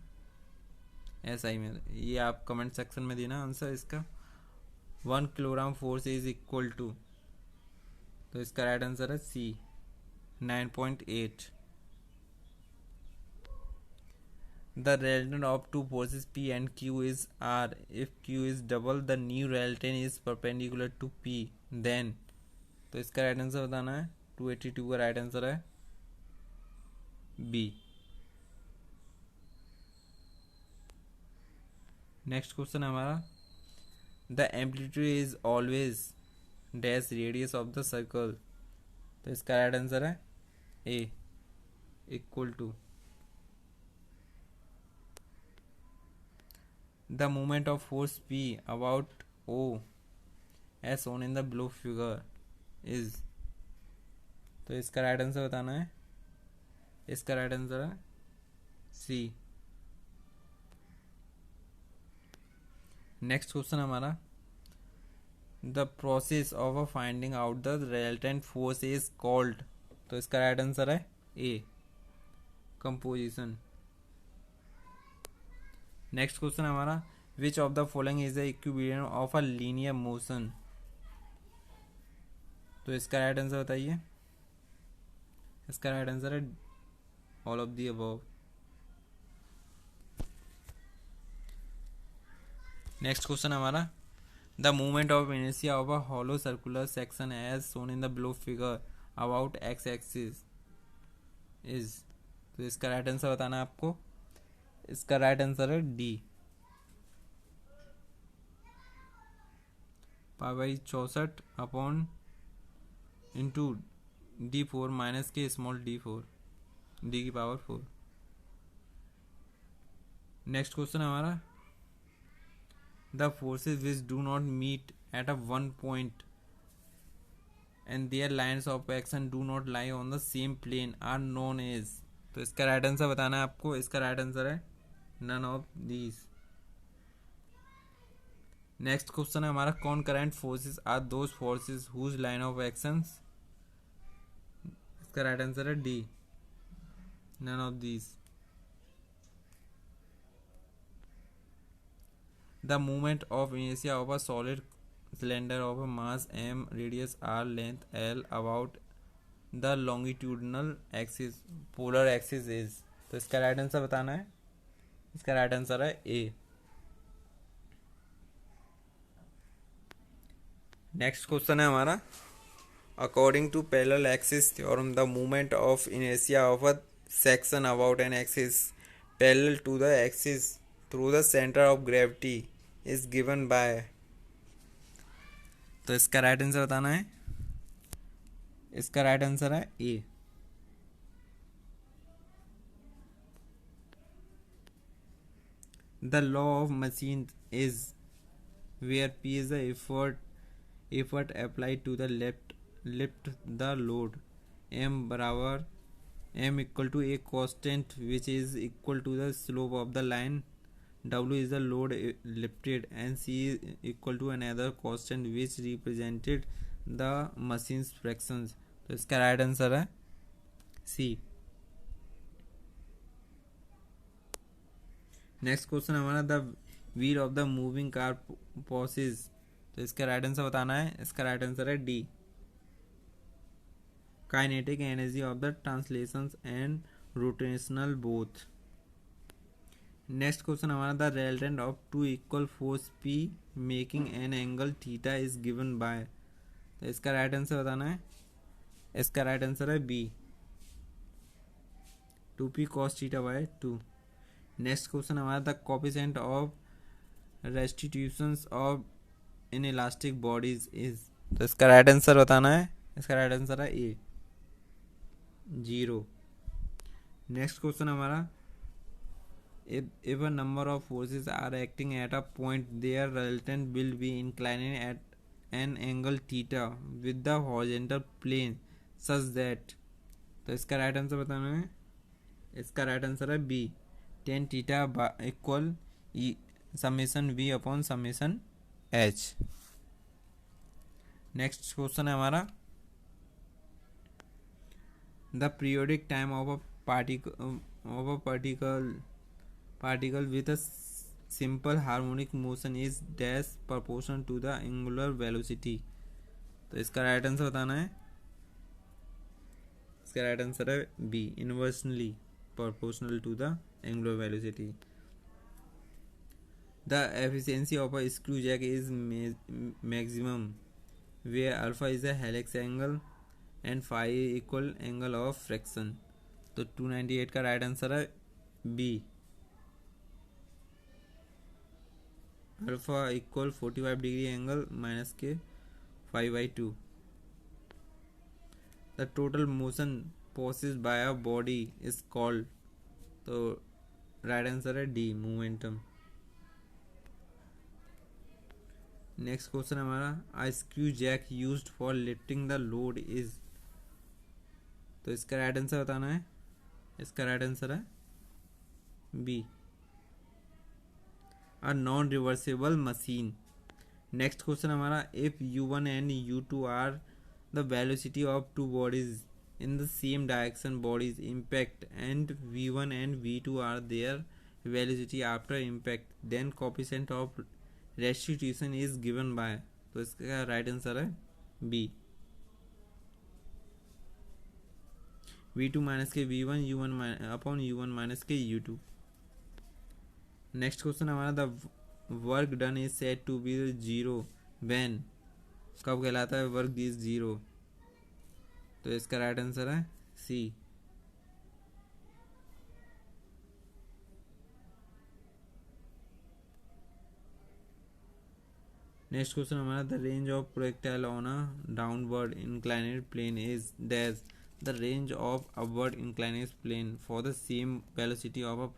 Speaker 1: SI में, ये आप कमेंट सेक्शन में देना आंसर इसका. 1 kilogram force is equal to. तो इसका राइट आंसर है C, 9.8. The resultant of two forces P and Q is R. If Q is double the new resultant is perpendicular to P then. तो इसका right answer बताना है. 282 का right answer है B. Next question हमारा, the amplitude is always dash radius of the circle. तो इसका right answer है A, equal to. The moment of force P about O as shown in the blue figure is. तो इसका right answer बताना है. इसका right answer है C. Next question हमारा, the process of finding out the resultant force is called. तो इसका right answer है ए, कंपोजिशन. नेक्स्ट क्वेश्चन हमारा, which of the following is the equilibrium of a linear motion. तो इसका right answer बताइए. इसका right answer है all of the above. Next question हमारा, the movement of inertia of a hollow circular section as shown in the blue figure about X axis is. तो इसका right answer बताना है आपको. इसका राइट आंसर है D, pi 64 upon into D4 minus के small d4 D की power 4. Next question हमारा, the forces which do not meet at a one point and their lines of action do not lie on the same plane are known as. तो इसका right answer बताना है आपको. इसका right answer है none of these. Next question है हमारा, concurrent forces are those forces whose line of actions. इसका राइट आंसर है D, none of these. The moment of inertia of a solid cylinder of a mass m, radius r, length l about the longitudinal axis, polar axis is. तो इसका right answer बताना है. इसका right answer है A. Next question है हमारा, according to parallel axis theorem the movement of inertia of a section about an axis parallel to the axis through the centre of gravity is given by. तो इसका right answer बताना है. इसका right answer है A. The law of machine is where P is the effort applied to the lift the load. M बराबर m equal to a constant which is equal to the slope of the line W is the load lifted and C is equal to another constant which represented the machine's fractions. तो इसका right answer है C. Next question हमारा the wheel of the moving car possesses. तो इसका right answer बताना है. इसका right answer है D. Kinetic energy of the translations and rotational both. Next question हमारा the resultant of two equal force P making an angle theta is given by. तो इसका right answer बताना है. इसका राइट आंसर है B. 2p cos theta by 2. Next question हमारा the coefficient of restitutions of in elastic bodies is. तो इसका right answer बताना है. इसका राइट आंसर है ए 0. नेक्स्ट क्वेश्चन हमारा if a number of forces are acting at a point their resultant will be inclining at an angle theta with the horizontal plane such that. तो इसका right answer बताना है. इसका right answer है B. tan theta equal summation v upon summation h. Next question है हमारा the periodic time of a particle with a simple harmonic motion is dash proportional to the angular velocity. तो इसका right answer बताना है. इसका right answer है B inversely proportional to the angular velocity. The efficiency of a screw jack is maximum where alpha is a helix angle and phi equal angle of friction. तो 298 का right answer है B. Alpha equal 45 degree angle minus के 5/2. The total motion possessed by a body is called. तो right answer है D momentum. Next question हमारा a screw jack used for lifting the load is. तो इसका right answer बताना है. इसका right answer है B a non-reversible machine. Next question हमारा if u1 and u2 are the velocity of two bodies in the same direction bodies impact and v1 and v2 are their velocity after impact then coefficient of restitution is given by. तो इसका right answer है B v2 minus के v1 u1 upon u1 minus के u2. Next question हमारा the work done is said to be zero when. कब कहलाता है work is zero. तो इसका राइट आंसर है सी. नेक्स्ट क्वेश्चन हमारा the range of projectile on a downward inclined plane is dash. The range of upward inclined plane for the same velocity of a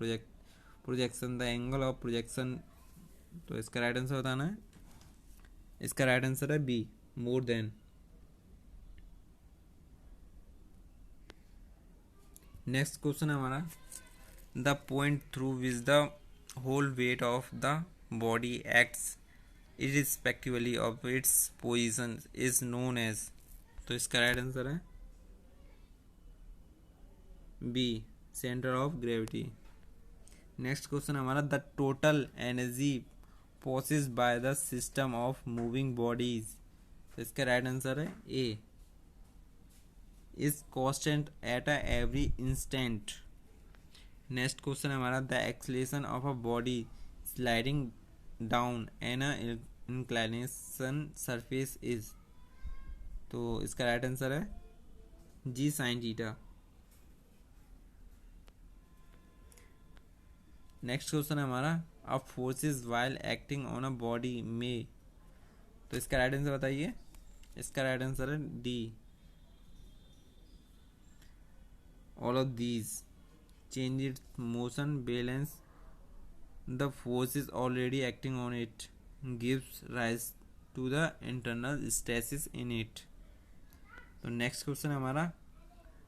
Speaker 1: projection the angle of projection. तो इसका right answer बताना है. इसका right answer है B more than. Next question हमारा the point through which the whole weight of the body acts irrespectively of its position is known as. तो इसका right answer है B centre of gravity. Next question हमारा the total energy possessed by the system of moving bodies. तो इसका right answer है A is constant at a every instant. Next question हमारा the acceleration of a body sliding down an a inclination surface is. तो इसका right answer है G sine theta. Next question है हमारा अब forces while acting on a body में. तो इसका राइट आंसर बताइए. इसका राइट आंसर है D all of these change its motion balance the forces already acting on it gives rise to the internal stresses in it. तो next question हमारा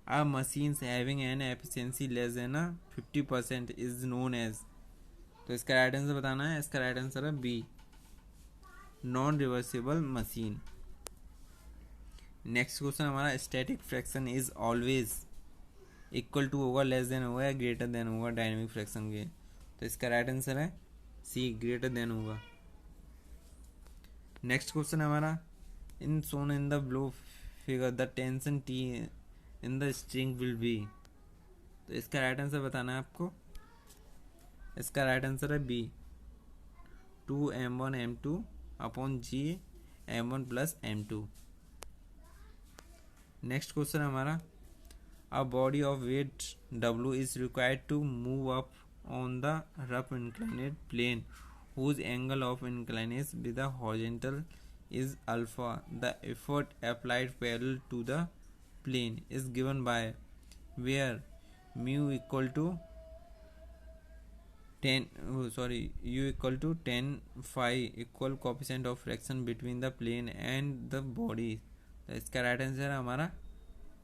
Speaker 1: a machines having an efficiency less than a 50% is known as. तो इसका right answer बताना है। इसका right answer है B, non reversible machine. Next question हमारा, static friction is always equal to होगा, लेस देन होगा या ग्रेटर देन होगा डायनेमिक फ्रैक्शन के। तो इसका राइट आंसर है सी, ग्रेटर देन होगा। नेक्स्ट क्वेश्चन हमारा, in shown in the below figure the tension T in the string will be. तो इसका राइट आंसर बताना है आपको। इसका राइट आंसर है B, 2m1m2 upon G m1 plus m2। Next question हमारा, a body of weight W is required to move up on the rough inclined plane whose angle of inclination with the horizontal is alpha. The effort applied parallel to the plane is given by where mu equal to 10 u equal to 10 phi equal coefficient of friction between the plane and the body। तो इसका right answer है हमारा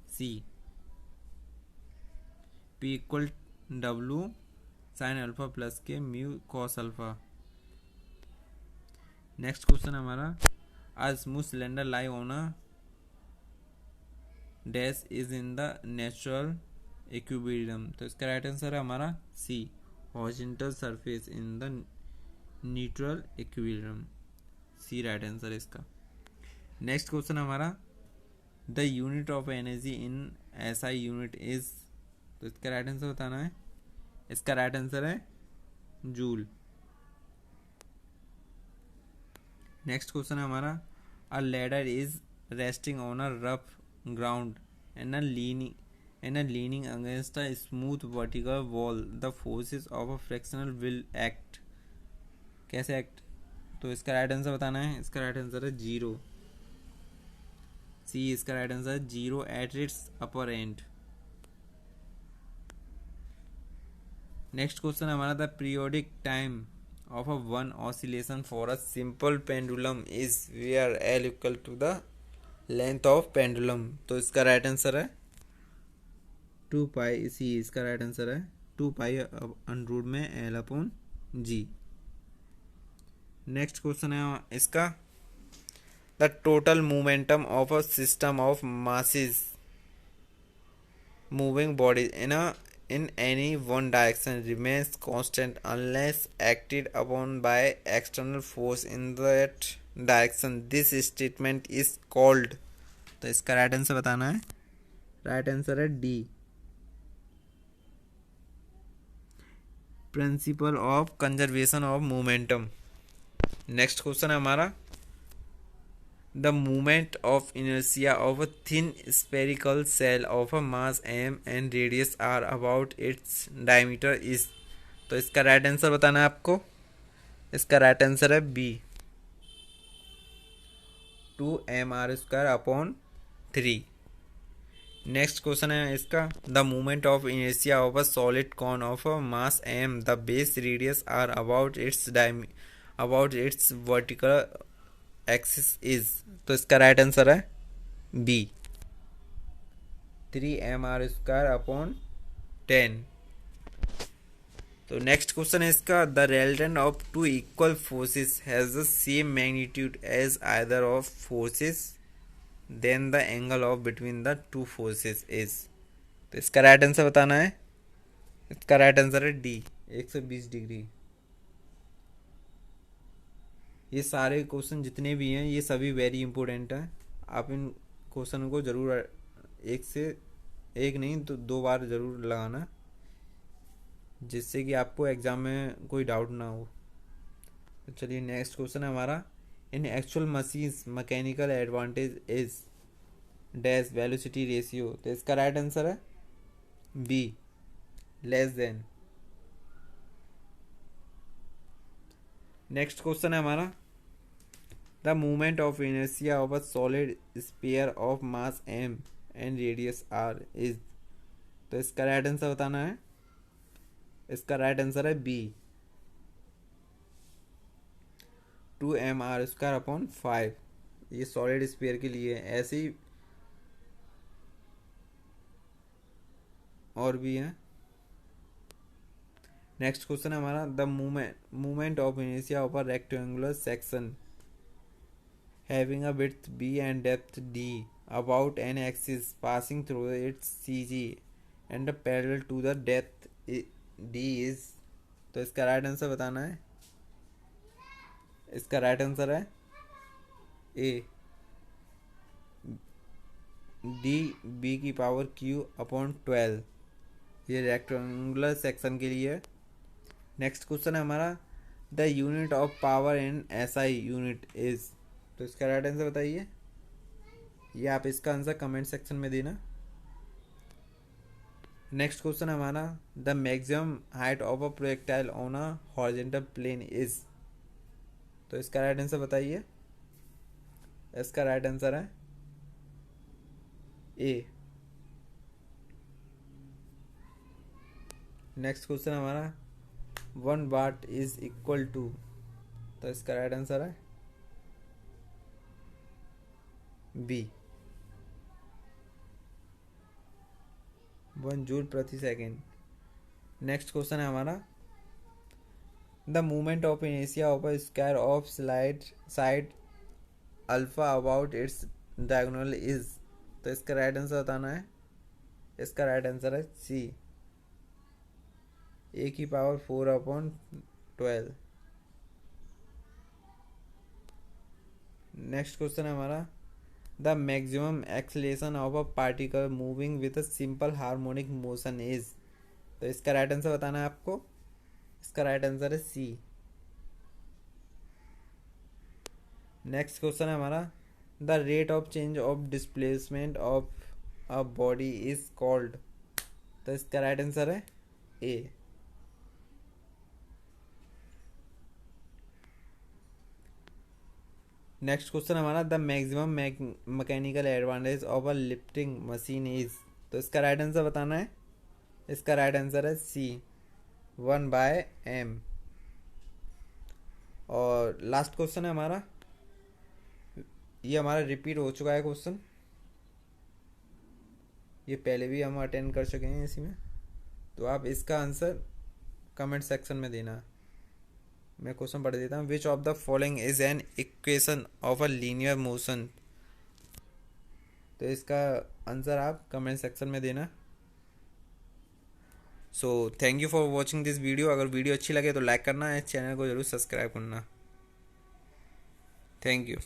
Speaker 1: C, P equal W sine alpha plus के mu cos alpha. Next question हमारा, a smooth cylinder lie on a dash is in the natural equilibrium. तो इसका right answer है हमारा C, horizontal surface in the neutral equilibrium. C right answer है इसका। Next question हमारा, the unit of energy in SI unit is. तो इसका right answer बताना है। इसका राइट आंसर है जूल। नेक्स्ट क्वेश्चन है हमारा, अ ladder is resting on a rough ground and a leaning against a smooth vertical wall, the forces of a fractional will act. कैसे act? तो इसका राइट आंसर बताना है। इसका राइट आंसर है 0, सी। इसका राइट आंसर है 0 at its upper end. Next question हमारा, the periodic time of a one oscillation for a simple pendulum is where L equal to the length of pendulum. तो इसका right answer है 2 पाई सी। इसका right answer है 2 pi under में L upon G. Next question है इसका, the total momentum of a system of masses moving bodies in any one direction remains constant unless acted upon by external force in that direction. This statement is called। तो इसका right answer बताना है। Right answer है D, principle of conservation of momentum. Next question है हमारा, the moment of inertia of a thin spherical shell of a mass m and radius r about its diameter is। तो इसका right answer बताना है आपको। इसका right answer है B, 2mr² upon 3। Next question है इसका, the movement of inertia of a solid cone of a mass m, the base radius R about its vertical axis is. तो इसका राइट आंसर है बी, 3mr² अपॉन 10। तो next question है इसका, the resultant of two equal forces has the same magnitude as either of forces then the angle of between the two forces is. तो इसका right answer बताना है। इसका right answer है D, 120 degree. ये सारे क्वेश्चन जितने भी हैं ये सभी वेरी इंपॉर्टेंट हैं। आप इन क्वेश्चन को ज़रूर एक नहीं तो 2 बार ज़रूर लगाना, जिससे कि आपको एग्ज़ाम में कोई डाउट ना हो। तो चलिए नेक्स्ट क्वेश्चन है हमारा, in actual machines mechanical advantage is dash velocity ratio. तो इसका राइट आंसर है B, less than. Next question है हमारा, the movement of inertia of a solid sphere of mass m and radius r is. तो इसका right answer बताना है। इसका राइट आंसर है बी, 2mr² अपॉन 5। ये सॉलिड स्फीयर के लिए है, ऐसे ही और भी है। नेक्स्ट क्वेश्चन है हमारा, the movement of inertia of a rectangular section having a width b and depth d about an axis passing through its CG and parallel to the depth d is। तो इसका right answer बताना है। इसका right answer है ए, D B की power Q upon 12। ये rectangular section के लिए है। नेक्स्ट क्वेश्चन है हमारा, the unit of power in SI unit is. तो इसका राइट आंसर बताइए। ये आप इसका आंसर कमेंट सेक्शन में देना। नेक्स्ट क्वेश्चन हमारा, the maximum height of a projectile on a horizontal plane is. तो इसका राइट आंसर बताइए। इसका राइट आंसर है ए। नेक्स्ट क्वेश्चन हमारा, 1 वाट इज इक्वल टू। तो इसका राइट आंसर है बी, 1 जूल प्रति सेकेंड। नेक्स्ट क्वेश्चन है हमारा, the movement of inertia of a square of side alpha about its diagonal is. तो इसका राइट आंसर बताना है। इसका राइट आंसर है सी, ए की पावर 4 अपॉन 12। नेक्स्ट क्वेश्चन है हमारा, the maximum acceleration of a particle moving with a simple harmonic motion is. तो इसका राइट आंसर बताना है आपको। इसका राइट आंसर है सी। नेक्स्ट क्वेश्चन है हमारा, the rate of change of displacement of a body is called. तो इसका राइट आंसर है ए। नेक्स्ट क्वेश्चन हमारा, the maximum mechanical advantage of a lifting machine is. तो इसका राइट आंसर बताना है। इसका राइट आंसर है सी, 1/m। और लास्ट क्वेश्चन है हमारा, ये हमारा रिपीट हो चुका है क्वेश्चन, ये पहले भी हम अटेंड कर चुके हैं इसी में। तो आप इसका आंसर कमेंट सेक्शन में देना। मैं क्वेश्चन पढ़ देता हूँ, विच of the following is an equation of a linear motion. तो इसका आंसर आप कमेंट सेक्शन में देना। So thank you for watching this video. अगर वीडियो अच्छी लगे तो लाइक करना है, चैनल को जरूर सब्सक्राइब करना। Thank you.